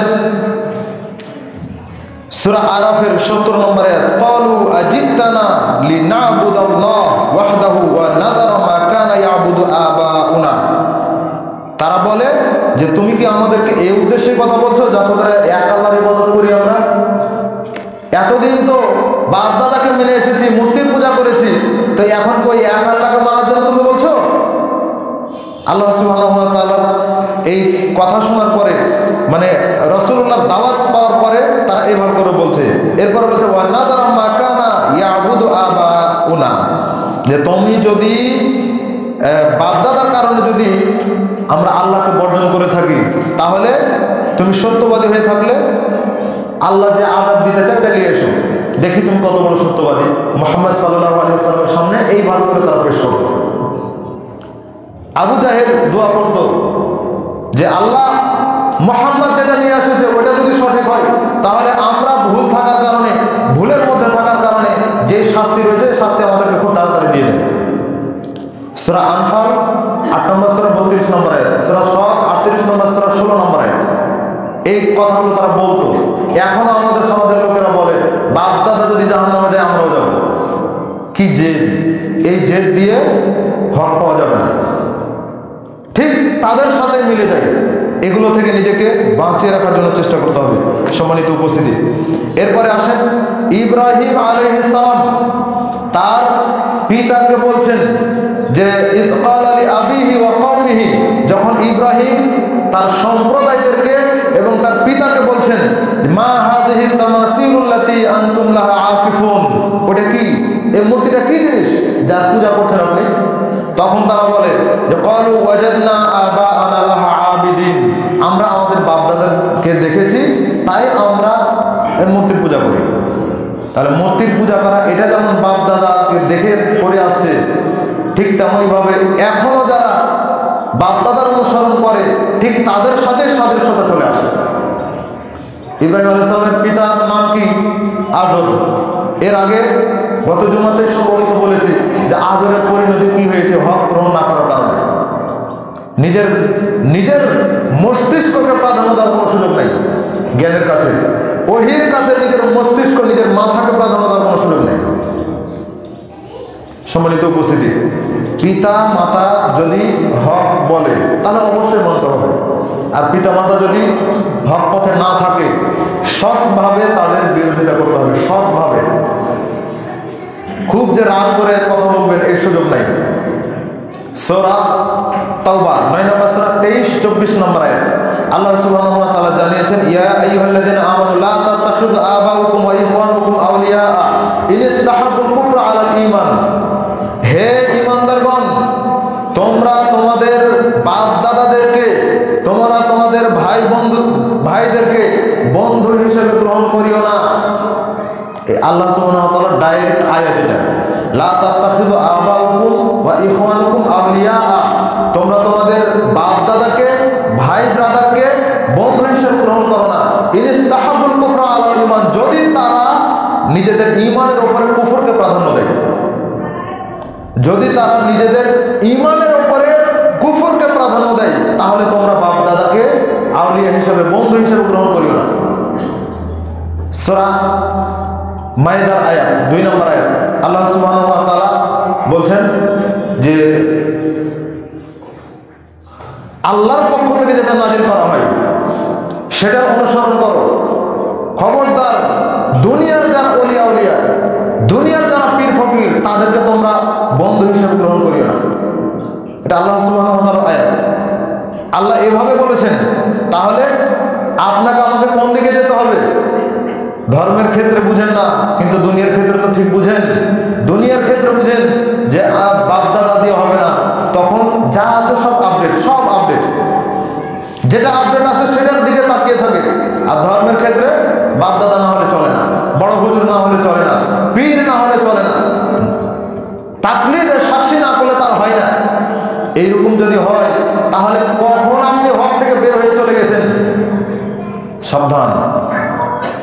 সূরা আরাফের 70 নম্বর আয়াত, ক্বালু আজিতানা লিনাবুদাল্লাহ ওয়াহদাহু ওয়া নাযারা মা কানা ইয়াবুদু আবাউনা। তারা বলে যে তুমি কি আমাদেরকে এই উদ্দেশ্যে কথা বলছো যাতে করে এক আল্লাহর ইবাদত করি আমরা? এতদিন তো বাপ দাদাকে মেনে এসেছি, মূর্তির পূজা করেছি, তো এখন কই এক আল্লাহকে মানার জন্য তুমি বলছো? আল্লাহ সুবহানাহু ওয়া তাআলা এই কথা শোনার পরে, মানে রাসূলুল্লাহর দাওয়াত পাওয়ার পরে তারা এইভাবে করে বলছে। এরপর বলছে ওয়া নাযারা মা কানা ইয়াবুদু আবাউনা, যে তুমি যদি বাপদাদার কারণে যদি আমরা আল্লাহকে বর্জন করে থাকি, তাহলে তুমি সত্যবাদী হয়ে থাকলে আল্লাহ যে আযাব দিতে চায় এটা নিয়ে এসো, দেখি তুমি কত বড় সত্যবাদী। মুহাম্মদ সাল্লাল্লাহু আলাইহি ওয়াসাল্লামের সামনে এইভাবে করে তারা পেশ করতো। আবু জাহেল দোয়া করত যে আল্লাহ মুহাম্মদ যেটা নিয়ে এসেছে ওটা যদি সঠিক হয়, তাহলে আমরা ভুল থাকার কারণে, ভুলের মধ্যে থাকার কারণে যে শাস্তি রয়েছে শাস্তি আমাদেরকে খুব তাড়াতাড়ি দিয়ে দেবে। সূরা আনফাল 8 নম্বর সূরা 32 নম্বর আয়াত, সূরা সদ 38 নম্বর সূরা 16 নম্বর আয়াত। এই কথাগুলো তারা বলতো। এখনো আমাদের সমাজের লোকেরা বলে বাপ দাদা যদি জাহান্নামে যায় আমরাও যাব। কি জেদ! এই জেদ দিয়ে হক পাওয়া যাবে না। ঠিক তাদের সাথে মিলে যায়। এগুলো থেকে নিজেকে বাঁচিয়ে রাখার জন্য চেষ্টা করতে হবে। সম্মানিত উপস্থিতি, এরপরে আসেন ইব্রাহিম আলাইহিস সালাম তার পিতাকে বলছেন যে ইয ক্বালা লি আবিহি ওয়া কওমিহি, যখন ইব্রাহিম তার সম্প্রদায়দেরকে এবং তার পিতাকে বলছেন মা হাযিহি তামাসিলুল্লাতী আনতুম লাহা আকিফুন, ওটা কি, এই মূর্তিটা কি জিনিস যার পূজা করছেন আপনি? তখন তারা বলে যে ক্বালু ওয়াজাদনা আবাআনা লাহা আবিদিন, আমরা আমাদের বাপ দাদাকে দেখেছি তাই আমরা এই মূর্তির পূজা করি। তাহলে মূর্তির পূজা করা এটা যেমন বাপ দাদাকে দেখে করে আসছে, ঠিক তেমনই ভাবে এখনো যারা বাপ দাদার অনুসরণ করে ঠিক তাদের সাথে সাদৃশ্যতা চলে আসে। ইব্রাহিম আলাইহিস সালামের পিতার নাম কি? আজর। এর আগে গত জুমাতে সম্ভবত বলেছি যে আজরের পরিণতি কি হয়েছে হক গ্রহণ না করার কারণে। নিজের মস্তিষ্ককে প্রাধান্য দেওয়ার কোনো সুযোগ নেই জ্ঞানের কাছে, ওহীর কাছে নিজের মস্তিষ্ক, নিজের মাথাকে প্রাধান্য দেওয়ার কোনো সুযোগ নেই। সম্মানিত উপস্থিতি, পিতা মাতা যদি হক বলে তাহলে অবশ্যই মানতে হবে, আর পিতা মাতা যদি হক পথে না থাকে সৎভাবে তাদের বিরোধিতা করতে হবে। সৎভাবে, খুব যে রাগ করে কথা বলবেন এই সুযোগ নাই। সূরা তাওবা 9 নম্বর সূরা 23-24 নম্বর আয়াত আল্লাহ সুবহানাহু ওয়া তাআলা জানিয়েছেন ইয়া আইয়ুহাল্লাযীনা আমানু লা তাত্তাখিযু আবাউকুম ওয়া ইখওয়ানুকুম আউলিয়া ইন ইসতাহাব্বুল কুফরা আলাল ঈমান। হে ঈমানদারগণ, তোমরা তোমাদের বাপ দাদাদেরকে, তোমরা তোমাদের ভাইদেরকে বন্ধু হিসেবে গ্রহণ করিও না। আল্লাহ সুবহানাহু ওয়া তাআলা ডাইরেক্ট আয়াত এটা, লা তাত্তাখিযু আবাউকুম ওয়া ইখওয়ানুকুম আউলিয়া, তোমরা তোমাদের বাপ দাদাকে, ভাই ব্রাদারকে বন্ধু হিসেবে গ্রহণ করো না। ইন ইসতাহাব্বুল কুফরা আলাল ঈমান, যদি তারা নিজেদের ঈমানের উপরে কুফরকে প্রাধান্য দেয়, যদি তারা নিজেদের ঈমানের উপরে কুফরকে প্রাধান্য দেয়, তাহলে তোমরা বাপ দাদাকে আউলিয়া হিসেবে, বন্ধু হিসেবে গ্রহণ করিও না। সূরা মায়েদার আয়াত 2 নম্বর আয়াত আল্লাহ সুবহানাহু ওয়া তাআলা বলছেন যে আল্লাহর পক্ষ থেকে যেটা নাজিল করা হয় সেটার অনুসরণ করো। খবরদার দুনিয়ার যারা ওলিয়া উলিয়া, দুনিয়ার যারা পীর ফকির, তাদেরকে তোমরা বন্ধু হিসেবে গ্রহণ করিও না। এটা আল্লাহ সুবহানাহু ওয়া তাআলার আয়াত। আল্লাহ এভাবে বলেছেন, তাহলে আপনাকে আমাকে কোন দিকে যেতে হবে? ধর্মের ক্ষেত্রে বুঝেন না, কিন্তু দুনিয়ার ক্ষেত্রে তো ঠিক বুঝেন। দুনিয়ার ক্ষেত্রে বুঝেন যে বাপদাদা দিয়ে হবে না, তখন যা আছে সব আপডেট, সব আপডেট, যেটা আপডেট আছে সেটার দিকে তাকিয়ে থাকে। আর ধর্মের ক্ষেত্রে বাপদাদা না হলে চলে না, বড় হুজুর না হলে চলে না, পীর না হলে চলে না, তাকলিদের সাক্ষী না করলে তার হয় না। এইরকম যদি হয় তাহলে কখন আপনি হক থেকে বের হয়ে চলে গেছেন, সাবধান।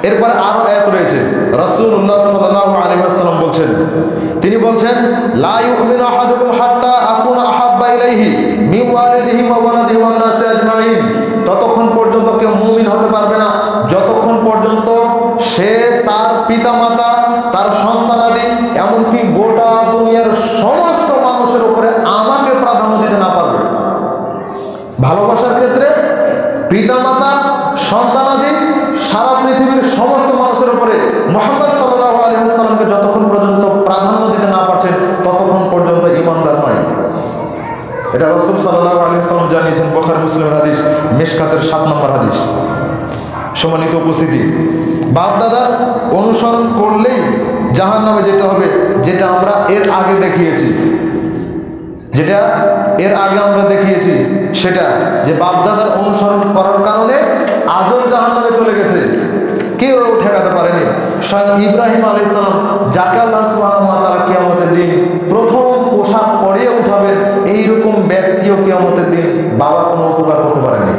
এরপরে আরো আয়াত রয়েছে, রাসূলুল্লাহ সাল্লাল্লাহু আলাইহি ওয়াসাল্লাম বলছেন, তিনি বলছেন লা ইউমিনু আহাদুকুম হাত্তা আকুনা আহাব্বা ইলাইহি মিন ওয়ালিদিহি ওয়া ওয়ালাদিহি ওয়ান নাসি আজমাইন। ততক্ষণ পর্যন্ত কেউ মুমিন হতে পারবে না যতক্ষণ পর্যন্ত সে তার পিতামাতা, তার সন্তানাদি, এমনকি গোটা দুনিয়ার সমস্ত মানুষের উপরে আমাকে প্রাধান্য দিতে না পারবে। ভালোবাসার ক্ষেত্রে পিতামাতা, সন্তানাদি, সারা পৃথিবীর সমস্ত মানুষের উপরে মুহাম্মদ সাল্লাল্লাহু আলাইহি ওয়াসাল্লামকে যতক্ষণ পর্যন্ত প্রাধান্য দিতে না পারছেন ততক্ষণ পর্যন্ত ঈমানদার নয়। এটা রাসূল সাল্লাল্লাহু আলাইহি ওয়াসাল্লাম জানিয়েছেন, বুখারী মুসলিমের হাদিস, মিশকাতের 7 নম্বর হাদিস। সম্মানিত উপস্থিতি, বাপ দাদার অনুসরণ করলেই জাহান্নামে যেতে হবে, যেটা আমরা এর আগে দেখিয়েছি, যেটা এর আগে আমরা দেখিয়েছি, সেটা যে বাপদাদার অনুসরণ করার কারণে আজও জাহান্নামে চলে গেছে, কেউ ঠেকাতে পারেনি। স্বয়ং ইব্রাহিম আলাইহিস সালাম, যাকে আল্লাহ সুবহানাহু ওয়া তাআলা কিয়ামতের দিন প্রথম পোশাক পরিয়ে উঠাবেন, এইরকম ব্যক্তিও কিয়ামতের দিন বাবা কোনো উপকার করতে পারেনি।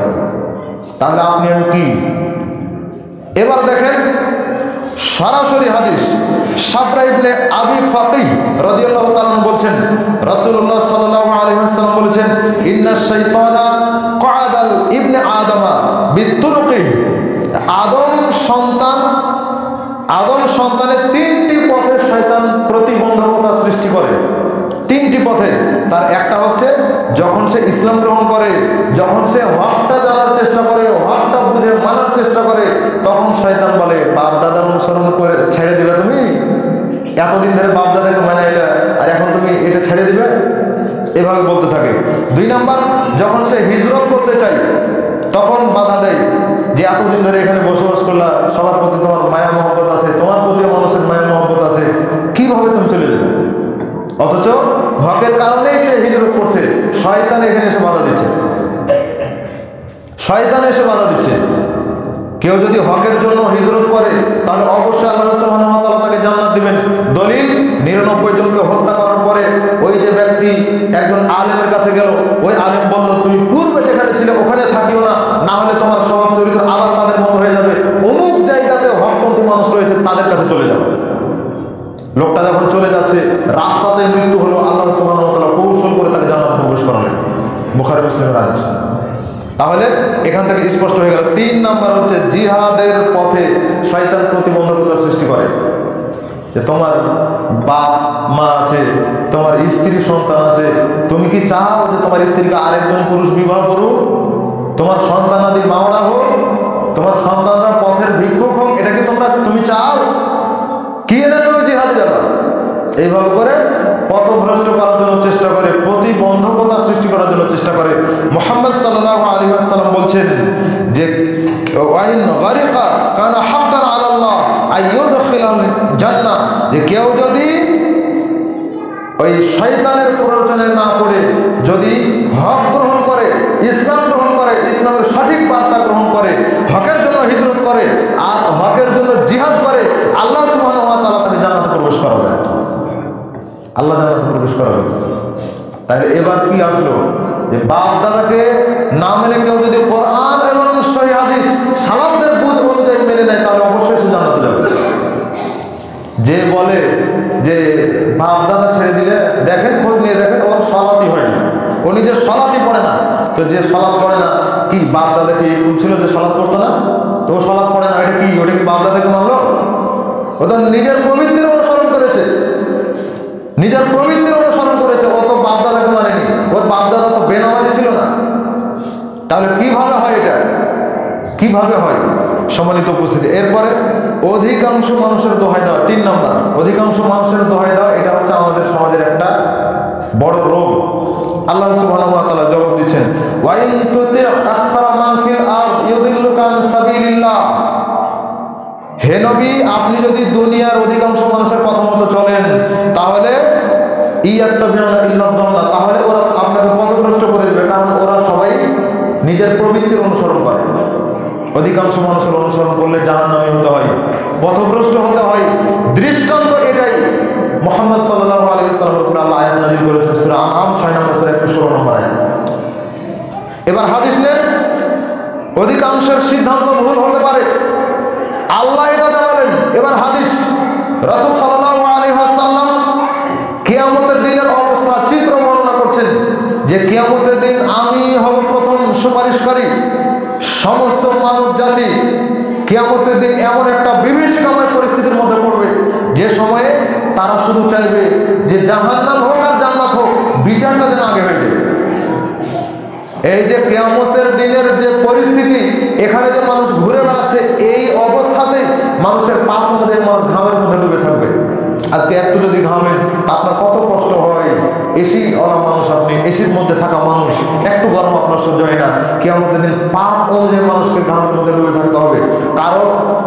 তাহলে আপনি আমি কি? এবার দেখেন সরাসরি হাদিস, সাবরা ইবনে আবি ফাকিহ রাদিয়াল্লাহু তাআলা বলছেন, রাসূলুল্লাহ সাল্লাল্লাহু আলাইহি ওয়াসাল্লাম বলেছেন, ইন্নাশ শাইতানা ক্বাদাল ইবনে আদমা বিতুরকি। আদম সন্তানের 3টি পথে শয়তান প্রতিবন্ধকতা সৃষ্টি করে। 3টি পথে। তার একটা হচ্ছে যখন সে ইসলাম গ্রহণ করে, যখন সে হকটা জানার চেষ্টা করে, হকটা বুঝে মানার চেষ্টা করে, তখন শয়তান বলে বাপ দাদার অনুসরণ করে ছেড়ে দিবে তুমি? এতদিন ধরে বাপ দাদাকে মানে এলে আর এখন তুমি এটা ছেড়ে দিবে? এভাবে বলতে থাকে। 2 নাম্বার, যখন সে হিজরত করতে চায় তখন বাধা দেয় যে এতদিন ধরে এখানে বসবাস করলা, সবার প্রতি তোমার মায়া মহব্বত আছে, তোমার প্রতি মানুষের মায়া মহব্বত আছে, কিভাবে তুমি চলে যাবে? অথচ হকের কারণেই সে হিজরত করছে, শয়তান এখানে এসে বাধা দিচ্ছে, শয়তান এসে বাধা দিচ্ছে। কেউ যদি হকের জন্য হিজরত করে তাহলে অবশ্যই আল্লাহ সুবহানাহু ওয়া তাআলা তাকে জান্নাত দিবেন। দলিল, 99 জনকে হত্যা করার পরে ওই যে ব্যক্তি একজন আলেমের কাছে গেল, ওই আলেম বলল তুমি পূর্বে যেখানে ছিলে ওখানে থাকিও না, না হলে তোমার স্বভাব চরিত্র আবার তাদের মতো হয়ে যাবে, অমুক জায়গাতে হকপন্থী মানুষ রয়েছে তাদের কাছে চলে যাও। লোকটা যখন চলে যাচ্ছে, রাস্তাতে মৃত্যু হলো, আল্লাহ সুবহানাহু ওয়া তাআলা কৌশল করে তাকে জান্নাতে প্রবেশ করালেন। বুখারী মুসলিমের হাদিস। তাহলে এখান থেকে স্পষ্ট হয়ে গেল 3 নাম্বার হচ্ছে জিহাদের পথে শয়তান প্রতিবন্ধকতা সৃষ্টি করে। যে তোমার বাপ মা আছে, তোমার স্ত্রী সন্তান আছে, তুমি কি চাও যে তোমার স্ত্রীকে আরেকজন পুরুষ বিবাহ করুক, তোমার সন্তানাদি মাওড়া হোক, তোমার সন্তানরা পথের ভিক্ষুক হোক, এটা কি তুমি চাও? কি এনে তুমি জিহাদে যাবা? এইভাবে করে পথভ্রষ্ট করার জন্য চেষ্টা করে, প্রতিবন্ধকতা সৃষ্টি করার জন্য চেষ্টা করে। মুহাম্মদ সাল্লাল্লাহু আলাইহি ওয়াসাল্লাম বলছেন যে ওয়াইন গারিকা কানা হাক্কান আলাল্লাহ আইয়ুদখিলাল জান্নাহ, যে কেউ যদি ওই শয়তানের প্ররোচনায় না পড়ে যদি হক গ্রহণ করে, ইসলাম গ্রহণ করে, ইসলামের সঠিক বার্তা গ্রহণ করে, হকের জন্য হিজরত করে আর হকের জন্য জিহাদ করে, আল্লাহ সুবহানাহু ওয়া তাআলা তাকে জান্নাতে প্রবেশ করাবেন, আল্লাহ জান্নাতে প্রবেশ করাবেন। তাহলে এবার কি আসলো, যে বাপ দাদাকে না মেনে কেউ যদি কোরআন এবং সহিহ হাদিস সালাফদের বুঝ অনুযায়ী মেনে নেয় তাহলে অবশ্যই সে জান্নাতে যাবে। যে বলে যে বাপ দাদা ছেড়ে দিলে, দেখেন খোঁজ নিয়ে দেখেন ওর সালাতই হয় না, ও নিজের সালাতই পড়ে না। তো যে সালাত পড়ে না, কি বাপ দাদাকে এরকম ছিল যে সালাত পড়তো না? তো ও সালাত পড়ে না, এটা কি ওটা কি বাপ দাদাকে মানলো? ও তো নিজের প্রবৃত্তির অনুসরণ করেছে, নিজের প্রবৃত্তির অনুসরণ করেছে, ও তো বাপ দাদাকে মানেনি, ওর বাপ দাদা তো বেনামাজি ছিল না। তাহলে কিভাবে হয় এটা? কিভাবে হয়? সম্মানিত উপস্থিতি, এরপরে অধিকাংশ মানুষের দোহাই দেওয়া, 3 নাম্বার, অধিকাংশ মানুষের দোহাই দেওয়া, এটা হচ্ছে আমাদের সমাজের একটা বড় রোগ। আল্লাহ সুবহানাহু ওয়া তাআলা জবাব দিচ্ছেন, ওয়া ইন তুতি আকসারা মান ফিল আরদ ইউদিল্লুকা আন সাবিলিল্লাহ। হে নবী, আপনি যদি দুনিয়ার অধিকাংশ মানুষের কথা মতো চলেন তাহলে তাহলে ওরা আপনাকে পথভ্রষ্ট করে দেবে, কারণ ওরা সবাই নিজের প্রবৃত্তির অনুসরণ করে। অধিকাংশ মানুষের অনুসরণ করলে জাহান্নামী হতে হয়, পথভ্রষ্ট হতে হয়। দৃষ্টান্ত এটাই। মুহাম্মদ সাল্লাল্লাহু আলাইহি ওয়াসাল্লামের উপর আল্লাহ আয়াত নাযিল করেছেন সূরা আনআম 6 নম্বর সূরা 116 নম্বর আয়াত। এবার হাদিস নেন, অধিকাংশের সিদ্ধান্ত ভুল হতে পারে, আল্লাহ এটা জানালেন। এবার হাদিস, রাসূল সাল্লাল্লাহু আলাইহি ওয়াসাল্লাম কিয়ামতের দিনের অবস্থা চিত্র বর্ণনা করছেন যে কিয়ামতের দিন আমি হব প্রথম সুপারিশকারী। সমস্ত মানব জাতি কিয়ামতের দিন এমন একটা বিভীষিকাময় পরিস্থিতির মধ্যে পড়বে যে সময়ে তারা শুধু চাইবে যে জাহান্নাম হোক আর জান্নাত হোক, বিচারটা যেন আগে হয়ে যায়। এই যে কিয়ামতের দিনের যে পরিস্থিতি, এখানে যে মানুষ ঘুরে বেড়াচ্ছে, এই অবস্থাতে মানুষের পাপ অনুযায়ী মানুষ ঘামের মধ্যে ডুবে থাকবে। আজকে একটু যদি ঘামেন আপনার কত কষ্ট হয়। এসি ওলা মানুষ, আপনি এসির মধ্যে থাকা মানুষ, একটু গরম আপনার সহ্য হয় না। কিয়ামতের দিন পাপ অনুযায়ী মানুষকে ঘামের মধ্যে ডুবে থাকতে হবে। কারো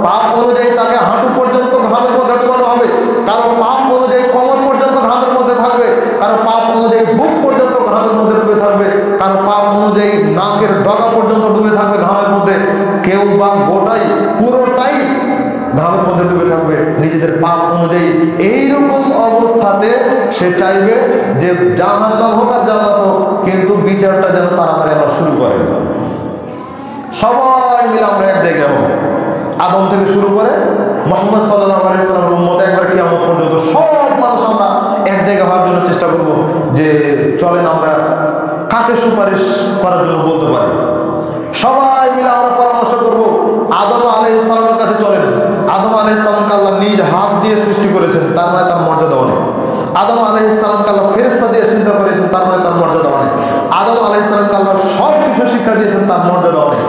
পাপ অনুযায়ী তাকে হাঁটু পর্যন্ত ঘামের মধ্যে ডুবানো হবে, কারো পাপ অনুযায়ী কোমর পর্যন্ত ঘামের মধ্যে থাকবে, কারো পাপ অনুযায়ী বুক পর্যন্ত ঘামের মধ্যে ডুবে থাকবে, কারো পাপ অনুযায়ী নাকের ডগা পর্যন্ত ডুবে থাকবে ঘামের মধ্যে, কেউ বা গোটাই পুরোটাই ঘামের মধ্যে ডুবে থাকবে নিজেদের পাপ অনুযায়ী। এইরকম অবস্থাতে সে চাইবে যে জাহান্নাম হোক আর জান্নাত হোক, কিন্তু বিচারটা যেন তাড়াতাড়ি আমরা শুরু করেন। সবাই মিলে আমরা এক জায়গায় হব, আদম থেকে শুরু করে মুহাম্মদ সাল্লাল্লাহু আলাইহি ওয়াসাল্লামের উম্মত একবার কিয়ামত পর্যন্ত সব মানুষ আমরা এক জায়গা হওয়ার জন্য চেষ্টা করব যে চলেন আমরা কাকে সুপারিশ করার জন্য বলতে পারি। সবাই মিলে আমরা পরামর্শ করব, আদম আলাইহিস সালামের কাছে চলেন। আদম আলাইহিস সালামকে আল্লাহ নিজ হাত দিয়ে সৃষ্টি করেছেন, তার মানে তার মর্যাদা অনেক। আদম আলাইহিস সালামকে আল্লাহ ফেরেশতা দিয়ে সৃষ্টি করেছেন, তার মানে তার মর্যাদা অনেক। আদম আলাইহিস সালামকে আল্লাহ সব কিছু শিক্ষা দিয়েছেন, তার মর্যাদা অনেক।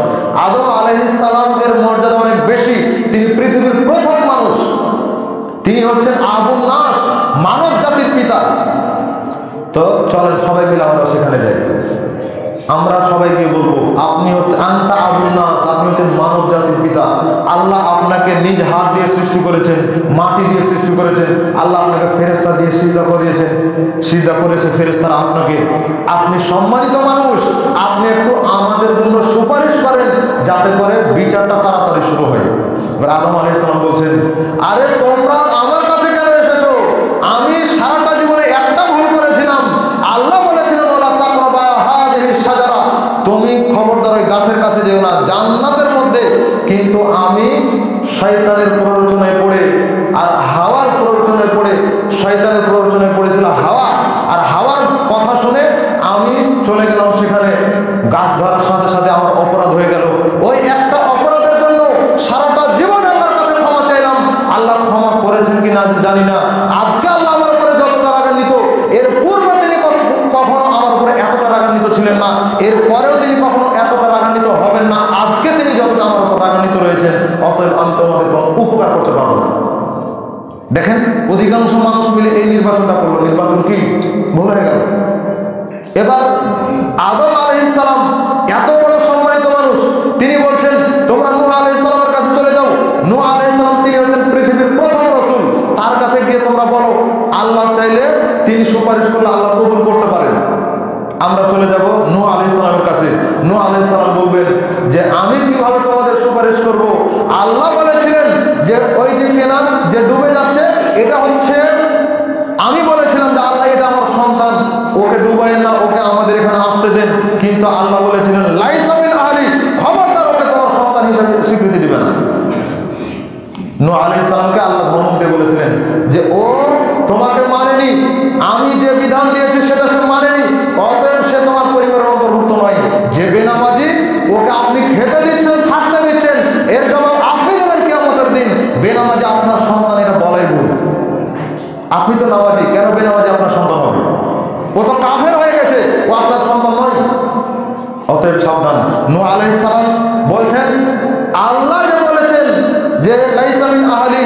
আদম আলাইহিস সালামের মর্যাদা অনেক বেশি। তিনি পৃথিবীর প্রথম মানুষ, তিনি হচ্ছেন আবুন নাস, মানব জাতির পিতা। তো চলেন সবাই মিলে আমরা সেখানে যাই। আমরা সবাইকে বলবো, আপনি হচ্ছে আনতা আবুন নাস, আপনি হচ্ছেন মানব জাতির পিতা। আল্লাহ আপনাকে নিজ হাত দিয়ে সৃষ্টি করেছেন, মাটি দিয়ে সৃষ্টি করেছেন। আল্লাহ আপনাকে ফেরেশতা দিয়ে সিজদা করিয়েছেন, সিজদা করেছে ফেরেশতারা আপনাকে। আপনি সম্মানিত মানুষ, আপনি একটু আমাদের জন্য সুপারিশ করেন যাতে করে বিচারটা তাড়াতাড়ি শুরু হয়। এবার আদম আলাইহিস সালাম বলছেন, আরে তোমরা আমার কাছে কেন এসেছো? আমি সারাটা জীবনে একটা ভুল করেছিলাম। আল্লাহ বলেছিলেন ওয়ালা তাকরাবা হাযিহিস শাজারা, তুমি খবরদার ওই গাছের কাছে যেও না জান্নাতের মধ্যে। কিন্তু আমি শয়তানের প্ররোচনায় পড়ে আর হাওয়ার প্ররোচনায় পড়ে, শয়তানের প্ররোচনায় পড়েছিল হাওয়া, আর হাওয়ার কথা শুনে আমি চলে গেলাম সেখানে। গাছ ধরার সাথে সাথে আমার অপরাধ হয়ে গেল। ওই একটা অপরাধের জন্য সারাটা জীবন আল্লাহর কাছে ক্ষমা চাইলাম। আল্লাহ ক্ষমা করেছেন কিনা জানি না। আজকে আল্লাহ আমার উপরে যতটা রাগান্বিত, এর পূর্বে তিনি কখনো আমার উপরে এতটা রাগান্বিত ছিলেন না, এর পরেও তিনি কখনো এতটা রাগান্বিত হবেন না। আজকে তিনি যতটা আমার উপর রাগান্বিত রয়েছেন, অতএব আমি তোমাদের কোনো উপকার করতে পারবো না। দেখেন অধিকাংশ মানুষ মিলে এই নির্বাচনটা করলো। নির্বাচন কি ভুল হয়ে গেল। এবার আদম আলাইহিস সালাম এত বড় সম্মানিত মানুষ, তিনি বলছেন তোমরা নূহ আলাইহিস সালামের কাছে চলে যাও। নূহ আলাইহিস সালাম তিনি হচ্ছেন পৃথিবীর প্রথম রাসূল, তার কাছে গিয়ে তোমরা বলো আল্লাহ চাইলে তিনি সুপারিশ করলে আল্লাহ কবুল করতে পারেন। আমরা চলে যাব নূহ আলাইহিস সালামের কাছে। নূহ আলাইহিস সালাম বলবেন যে আমি কিভাবে তোমাদের সুপারিশ করব? আল্লাহ বলেছিলেন যে ওই যে কেনান যে ডুবে যাচ্ছে, এটা হচ্ছে আমি বলেছিলাম যে আল্লাহ এটা আমার সন্তান, ওকে ডুবাইয়েন না, ওকে আমাদের এখানে আসতে দেন। কিন্তু আল্লাহ বলেছিলেন লাইসা মিন আহলি, খবরদার ওকে তোমার সন্তান হিসেবে স্বীকৃতি দিবে না। নূহ আলাইহিস সালামকে আল্লাহ ধমক দিয়ে বলেছিলেন যে ও তোমাকে মানেনি, আমি যে বিধান দিয়েছি সেটা সে মানেনি, অতএব সে তোমার পরিবারের অন্তর্ভুক্ত নয়। যে বেনামাজি ওকে আপনি খেতে দিচ্ছেন, থাকতে দিচ্ছেন, এর জবাব আপনি দেবেন কিয়ামতের দিন। বেনামাজি আপনার সন্তান, এটা বলাই ভুল। আপনি তো নামাজি, কেন বেনামাজি আপনার সন্তান হবে? ও তো কাফের হয়ে গেছে, ও আপনার সন্তান নয়। অতএব সাবধান। নূহ আলাইহিস সালাম বলছেন আল্লাহ যে বলেছেন যে লাইসা মিন আহলি,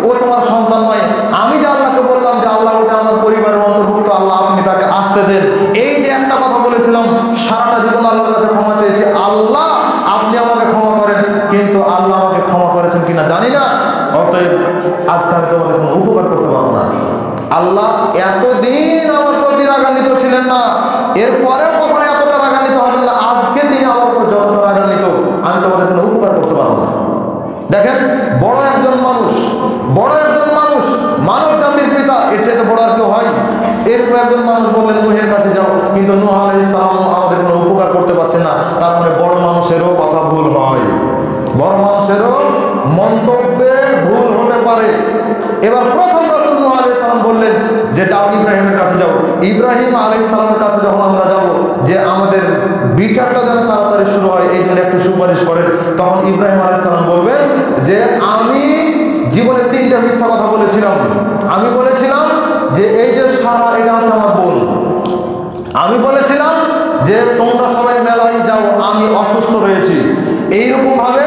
ও তোমার সন্তান নয়। আমি যে আল্লাহকে বললাম যে আল্লাহ ওটা আমার পরিবারের অন্তর্ভুক্ত, আল্লাহ আপনি তাকে আসতে দেন। এই যে একটা কথা বলেছিলাম, সারাটা জীবন আল্লাহর কাছে ক্ষমা চেয়েছি, আল্লাহ আপনি আমাকে ক্ষমা করেন। কিন্তু আল্লাহ আমাকে ক্ষমা করেছেন কিনা জানি না। অতএব আজকে আমি তোমাদের কোনো উপকার করতে পারবো না। আল্লাহ এতদিন আমার প্রতি রাগান্বিত ছিলেন না, এরপরেও কখনো এতটা রাগান্বিত হবেন না। আজকে তিনি আমার উপর যতটা রাগান্বিত, আমি তোমাদের কোনো উপকার করতে পারবো না। দেখেন, বড় একজন মানুষ, বড় একজন মানুষ, মানব জাতির পিতা, এর চাইতে বড় আর কেউ হয়? এরপর একজন মানুষ বললেন নূহের কাছে যাও, কিন্তু নূহ আলাইহিস সালাম আমাদের কোনো উপকার করতে পারছেন না। তার মানে বড় মানুষেরও কথা ভুল হয়, বড় মানুষেরও মন্তব্যে ভুল হতে পারে। এবার প্রথম রাসূল নূহ আলাইহিস সালাম বললেন যে যাও ইব্রাহিমের কাছে যাও। ইব্রাহিম আলাইহিস সালামের কাছে যখন আমরা যাব, যে আমাদের বিচারটা যেন তাড়াতাড়ি শুরু হয় এই জন্য একটু সুপারিশ করেন, তখন ইব্রাহিম আলাইহিস সালাম বলবেন যে আমি জীবনে 3টা মিথ্যা কথা বলেছিলাম। আমি বলেছিলাম যে এই যে সারা, এটা হচ্ছে আমার বোন। আমি বলেছিলাম যে তোমরা সবাই মেলায় যাও, আমি অসুস্থ রয়েছি। এইরকম ভাবে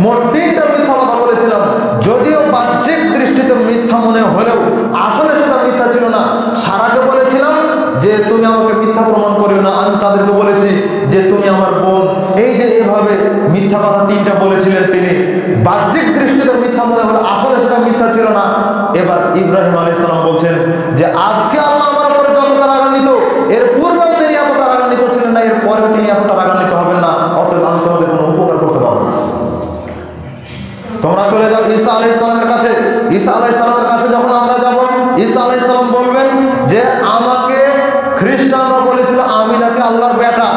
মোট 3টা মিথ্যা কথা বলেছিলাম। যদিও বাহ্যিক দৃষ্টিতে মিথ্যা মনে হলেও আসলে সেটা মিথ্যা ছিল না। সারাকে বলেছিলাম যে তুমি আমাকে মিথ্যা প্রমাণ করিও না। আমি তাদেরকে বলেছি যে তুমি আমার বোন। এই যে এইভাবে মিথ্যা কথা 3টা বলেছিলেন তিনি, বাহ্যিক দৃষ্টিতে মিথ্যা মনে হলে আসলে সেটা মিথ্যা ছিল না। এবার ইব্রাহিম আলাইহিস সালাম বলছেন যে আজকে আল্লাহ আমার উপরে যতটা রাগান্বিত, এর পূর্বেও তিনি এতটা রাগান্বিত ছিলেন না, এর পরেও তিনি এতটা রাগান্বিত হবেন না। অতএব আমি তোমাদের কোনো উপকার করতে পারবো না। তোমরা চলে যাও ঈসা আলাইহিস সালামের কাছে। ঈসা আলাইহিস সালামের কাছে যখন আমরা যাব, ঈসা আলাইহিস সালাম বলবেন যে আমাকে খ্রিস্টানরা বলেছিল আমি নাকি আল্লাহর বেটা,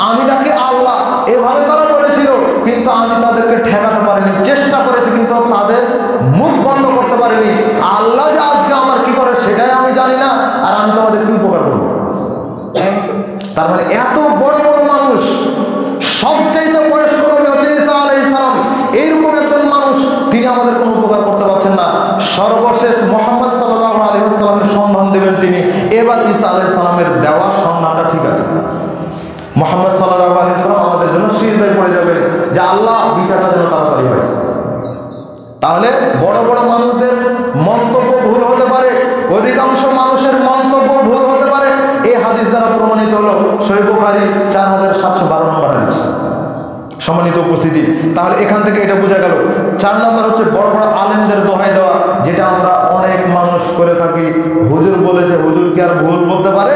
আমি নাকি আল্লাহ, এভাবে তারা বলেছিল। কিন্তু আমি তাদেরকে ঠেকাতে পারিনি, চেষ্টা করেছি কিন্তু তাদের মুখ বন্ধ করতে পারিনি। আল্লাহ যে আজকে আমার কি করে সেটাই আমি জানি না, আর আমি তোমাদের কি উপকার করবো? তার মানে এত বড় বড় মানুষ, সবচাইতে বয়স্ক নবী হচ্ছে ঈসা আলাইহিস সালাম, এইরকম একজন মানুষ, তিনি আমাদের কোনো উপকার করতে পারছেন না। সর্বশেষ মুহাম্মদ সাল্লাল্লাহু আলাইহি ওয়াসাল্লামের সন্ধান দেবেন তিনি। এবার ঈসা আলাইহিস সালামের দেওয়া সন্ধানটা ঠিক আছে। মুহাম্মদ সাল্লাল্লাহু আলাইহি ওয়াসাল্লাম আমাদের জন্য সিজদায় পড়ে যাবেন যে আল্লাহ বিচারটা যেন তাড়াতাড়ি হয়। তাহলে বড় বড় মানুষদের মন্তব্য ভুল হতে পারে, অধিকাংশ মানুষের মন্তব্য ভুল হতে পারে। এই হাদিস দ্বারা প্রমাণিত হলো সহিহ বুখারী 4712 নম্বর হাদিস। সম্মানিত উপস্থিতি, তাহলে এখান থেকে এটা বোঝা গেল। 4 নম্বর হচ্ছে বড় বড় আলেমদের দোহাই দেওয়া, যেটা আমরা অনেক মানুষ করে থাকি। হুজুর বলেছে, হুজুর কি আর ভুল বলতে পারে?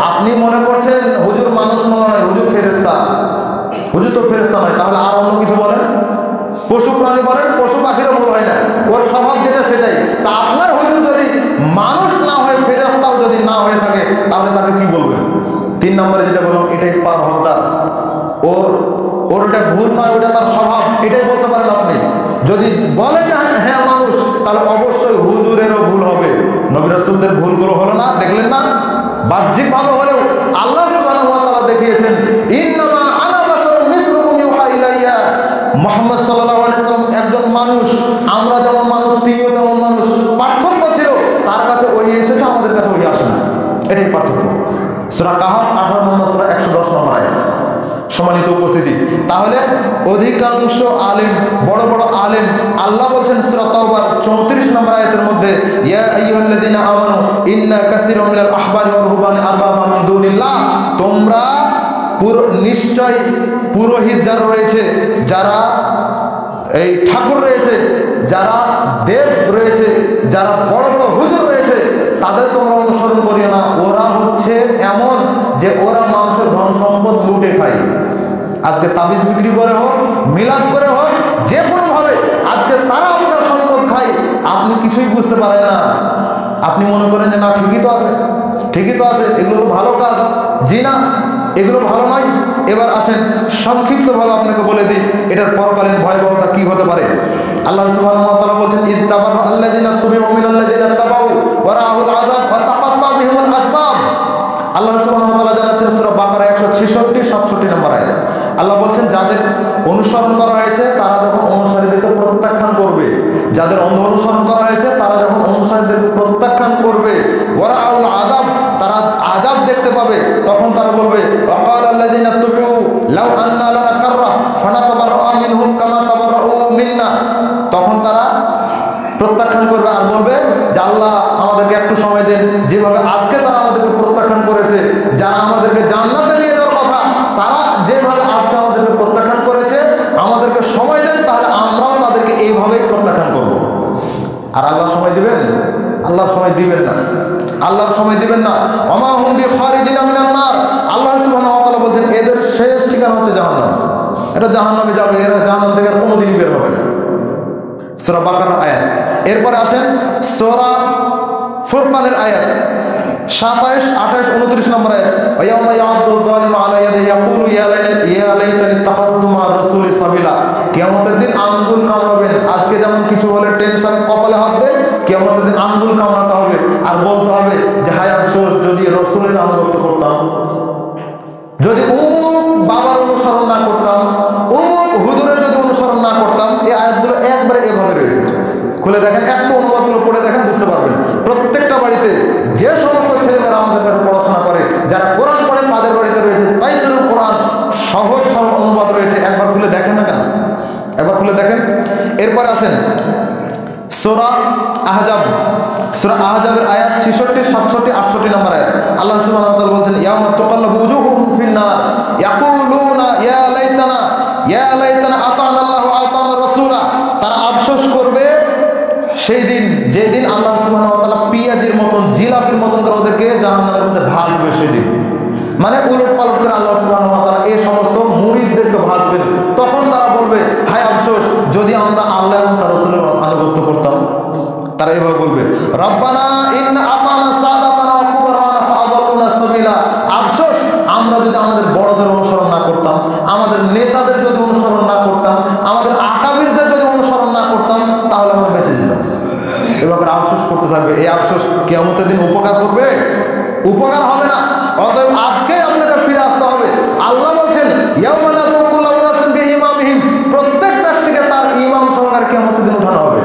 আপনি মনে করছেন হুজুর মানুষ নয়, হুজুর ফেরেশতা। হুজুর তো ফেরেশতা নয়, তাহলে আর অন্য কিছু বলেন, পশু প্রাণী বলেন, পশু পাখিরও ভুল হয় না, ওর স্বভাব যেটা সেটাই। তা আপনার হুজুর যদি মানুষ না হয়, ফেরেশতাও যদি না হয়ে থাকে, তাহলে তাকে কি বলবেন? 3 নম্বরে যেটা বললাম, এটাই পার হকদার। ওর ওটা ভুল নয়, ওটা তার স্বভাব, এটাই বলতে পারেন আপনি। যদি বলে যে হ্যাঁ মানুষ, তাহলে অবশ্যই হুজুরেরও ভুল হবে। নবী রাসূলদের ভুলগুলো হলো না, দেখলেন না? বাহ্যিকভাবে হলেও আল্লাহ সুবহানাহু ওয়া তাআলা দেখিয়েছেন ইন্নামা আনা বাশারুম মিসলুকুম ইউহা ইলাইয়া। মুহাম্মদ সাল্লাল্লাহু আলাইহি ওয়াসাল্লাম একজন মানুষ, আমরা যেমন মানুষ তিনিও তেমন মানুষ। পার্থক্য ছিল তার কাছে ওহী এসেছে, আমাদের কাছে ওহী আসে না, এটাই পার্থক্য। সূরা কাহফ 18 নম্বর সূরা 110 নম্বর আয়াত। সম্মানিত উপস্থিতি, তাহলে অধিকাংশ আলেম, বড় বড় আলেম, আল্লাহ বলছেন সূরা তাওবার 34 নম্বর আয়াতের মধ্যে, ইয়া আইয়ুহাল্লাযীনা আমানু ইন্না কাসীরাম মিনাল আহবারি ওয়াল রুহবানি আরবাবা মিন দুনিল্লাহ। তোমরা নিশ্চয় পুরোহিত যারা রয়েছে, যারা এই ঠাকুর রয়েছে, যারা দেব রয়েছে, যারা বড় বড় হুজুর রয়েছে, তাদের তোমরা অনুসরণ করিও না। ওরা হচ্ছে এমন যে ওরা মানুষের ধন সম্পদ লুটে খায়। আজকে তাবিজ বিক্রি করে হোক, মিলাদ করে হোক, যে কোনোভাবে আজকে তারা আপনার সম্পদ খায়, আপনি কিছুই বুঝতে পারেন না। আপনি মনে করেন যে না ঠিকই তো আছে, ঠিকই তো আছে, এগুলো তো ভালো কাজ। জি না, এগুলো ভালো নয়। এবার আসেন সংক্ষিপ্তভাবে আপনাকে বলে দিই এটার পরকালীন ভয়াবহতা কি হতে পারে। আল্লাহ সুবহানাহু ওয়া তাআলা বলেন ইত্তাবারা আল্লাযিনা তুবিউ মিনাল্লাযিনা তাবাউ ওয়া রাআউল আযাব ওয়া তাকাত্তা বিহিমুল আসবাব। আল্লাহ সুবহানাহু ওয়া তাআলা জানাচ্ছেন সূরা বাকারা 166-67 নম্বর আয়াত। আল্লাহ বলছেন যাদের অনুসরণ করা হয়েছে তারা যখন অনুসারীদেরকে প্রত্যাখ্যান করবে, যাদের অন্ধ অনুসরণ করা হয়েছে তারা যখন অনুসারীদেরকে প্রত্যাখ্যান করবে, ওয়া রাআউল আযাব, তারা আযাব দেখতে পাবে, তখন তারা বলবে ওয়াকাল আল্লাযিনা তুবিউ লাউ আন্না লানা কাররা ফানাতাবাররা মিনহুম কামা তাবাররাউ মিন্না। তখন তারা প্রত্যাখ্যান করবে আর বলবে যে আল্লাহ আমাদেরকে একটু সময় দেন, যেভাবে আজকে তারা আমাদেরকে প্রত্যাখ্যান করেছে, যারা আমাদেরকে জান্নাতে নিয়ে যাওয়ার কথা, তারা যেভাবে আজকে আমাদেরকে প্রত্যাখ্যান করেছে, আমাদেরকে সময় দেন, তাহলে আমরাও তাদেরকে এইভাবেই প্রত্যাখ্যান করব। খালিদিনা মিনান নার, আল্লাহ সুবহানাহু ওয়া তাআলা বলেন এদের শেষ ঠিকানা হচ্ছে জাহান্নাম। এটা জাহান্নামে যাবে, এরা জাহান্নাম থেকে আর কোনোদিন বের হবে না। সূরা বাকারার আয়াত। এরপরে আসেন সূরা ফুরকানের আয়াত 27, 28, 29 নম্বর আয়াত। ওয়ায়াউমা ইয়া'আদু যালিমু আলা ইয়াদিহি ইয়াকুলু ইয়া লাইতানি ইত্তাখাযতু মা'আর রাসূলি সাবিলা। কিয়ামতের দিন আঙ্গুল কামড়াবেন। আজকে যেমন কিছু হলে টেনশন কপালে হাত দেন, কিয়ামতের দিন আঙ্গুল কামড়াতে হবে আর বলতে হবে যে হায় আফসোস, যদি রাসূলের আনুগত্য করতাম, যদি অমুক বাবার অনুসরণ না করতাম, অমুক হুজুরের যদি অনুসরণ না করতাম। এই আয়াতগুলো একবারে এভাবে রয়েছে, খুলে দেখেন, একটু অনুবাদগুলো পড়ে দেখেন, বুঝতে পারবেন। প্রত্যেকটা বাড়িতে যে সমস্ত ছেলেমেয়েরা আমাদের কাছে পড়াশোনা করে, যারা কোরআন পড়েন, তাদের বাড়িতে রয়েছে তাইসিরুল কোরআন, সহজ সরল অনুবাদ রয়েছে। একবার খুলে দেখেন না কেন, একবার খুলে দেখেন। এরপরে আসেন সূরা আহজাব। সূরা আহজাবের আয়াত 66, 67, 68 নম্বর আয়াত। আল্লাহ সুবহানাহু ওয়া তাআলা বলেন ইয়াউমা তুকাল্লাবু উজুহুহুম ফিন নার ইয়াকুলুনা ইয়া লাইতানা আতা'না আল্লাহ ওয়া আতা'না রাসূলা। তারা আফসোস করবে সেই দিন, যেই দিন আল্লাহ সুবহানাহু ওয়া তাআলা পিয়াজির মতন, জিলাপির মতন করে ওদেরকে জাহান্নামের মধ্যে ভাজবে। সেদিন মানে উলট পালট করে আল্লাহ সুবহানাহু ওয়া তাআলা এই সমস্ত মুরিদদেরকে ভাজবেন। তখন তারা বলবে হায় আফসোস, যদি আমরা আল্লাহ এবং তার রাসূলের আনুগত্য করতাম। তারা এভাবে বলবে রব্বানা ইন্না আতানা সাদাতানা ওয়া কুবরানা ফাআদাল্লুনা সাবিলা। আফসোস, আমরা যদি আমাদের বড়দের অনুসরণ না করতাম, আমাদের নেতাদের যদি অনুসরণ না করতাম, আমাদের আকাবিরদের যদি অনুসরণ না করতাম, তাহলে আমরা বেঁচে যেতাম। এভাবে আফসোস করতে থাকবে। এই আফসোস কিয়ামতের দিন উপকার করবে? উপকার হবে না। অতএব আজকে আপনাকে ফিরে আসতে হবে। আল্লাহ বলছেন ইয়াউমা নাদউ কুল্লা উনাসিন বিইমামিহিম, প্রত্যেক ব্যক্তিকে তার ইমাম সহকারে কিয়ামতের দিন উঠানো হবে।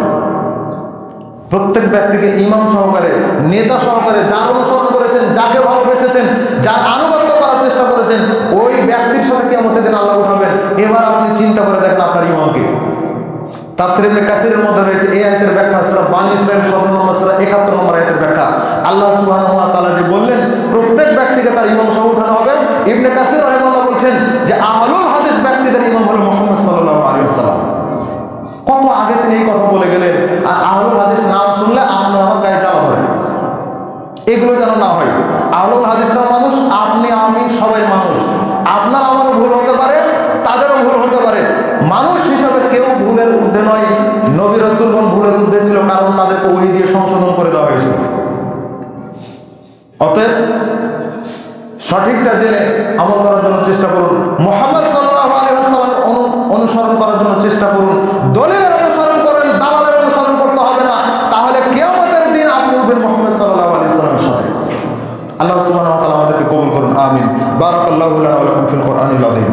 প্রত্যেক ব্যক্তিকে ইমাম সহকারে, নেতা সহকারে, যার অনুসরণ করেছেন, যাকে ভালোবেসেছেন, যার আনুগত্য করার চেষ্টা করেছেন, ওই ব্যক্তির সাথে কিয়ামতের দিন আল্লাহ উঠাবেন। এবার আপনি চিন্তা করে দেখেন আপনার ইমামকে। তাফসীর ইবনে কাসিরের মধ্যে রয়েছে এই আয়াতের ব্যাখ্যা, সূরা বানী ইসরাঈল 17 নম্বর সূরা 71 নম্বর আয়াতের ব্যাখ্যা। আল্লাহ সুবহানাহু ওয়া তাআলা যে বললেন প্রত্যেক ব্যক্তিকে তার ইমাম সহ উঠানো হবে, ইবনে কাসির রাহিমাহুল্লাহ বলছেন যে আহলুল হাদিস ব্যক্তিদের ইমাম হলো মুহাম্মদ সাল্লাল্লাহু আলাইহি ওয়াসাল্লাম। কত আগে তিনি এই কথা বলে গেলেন, আর আহলুল হাদিস নাম শুনলে আপনার আমার গায়ে জ্বালা ধরে। এগুলো যেন না হয়। আহলুল হাদিসরা মানুষ, আপনি আমি সবাই মানুষ। আপনার আমারও ভুল হতে পারে, তাদেরও ভুল হতে পারে। মানুষ হিসাবে কেউ ভুলের ঊর্ধ্বে নয়। নবী রাসূলগণ ভুলের ঊর্ধ্বে ছিল, কারণ তাদেরকে ওহী দিয়ে সংশোধন করে দেওয়া হয়েছিল। অতএব সঠিকটা জেনে আমল করার জন্য চেষ্টা করুন। মুহাম্মদ সাল্লাল্লাহু আলাইহি ওয়াসাল্লামের অনুসরণ করার জন্য চেষ্টা করুন। দলিলের অনুসরণ করেন, দালালের অনুসরণ করতে হবে না। তাহলে কিয়ামতের দিন আপনি উঠবেন মুহাম্মদ সাল্লাল্লাহু আলাইহি ওয়াসাল্লামের সাথে। আল্লাহ সুবহানাহু ওয়া তাআলা আমাদেরকে কবুল করুন, আমিন। বারাকাল্লাহু লানা ওয়া লাকুম ফিল কুরআনিল আযীম।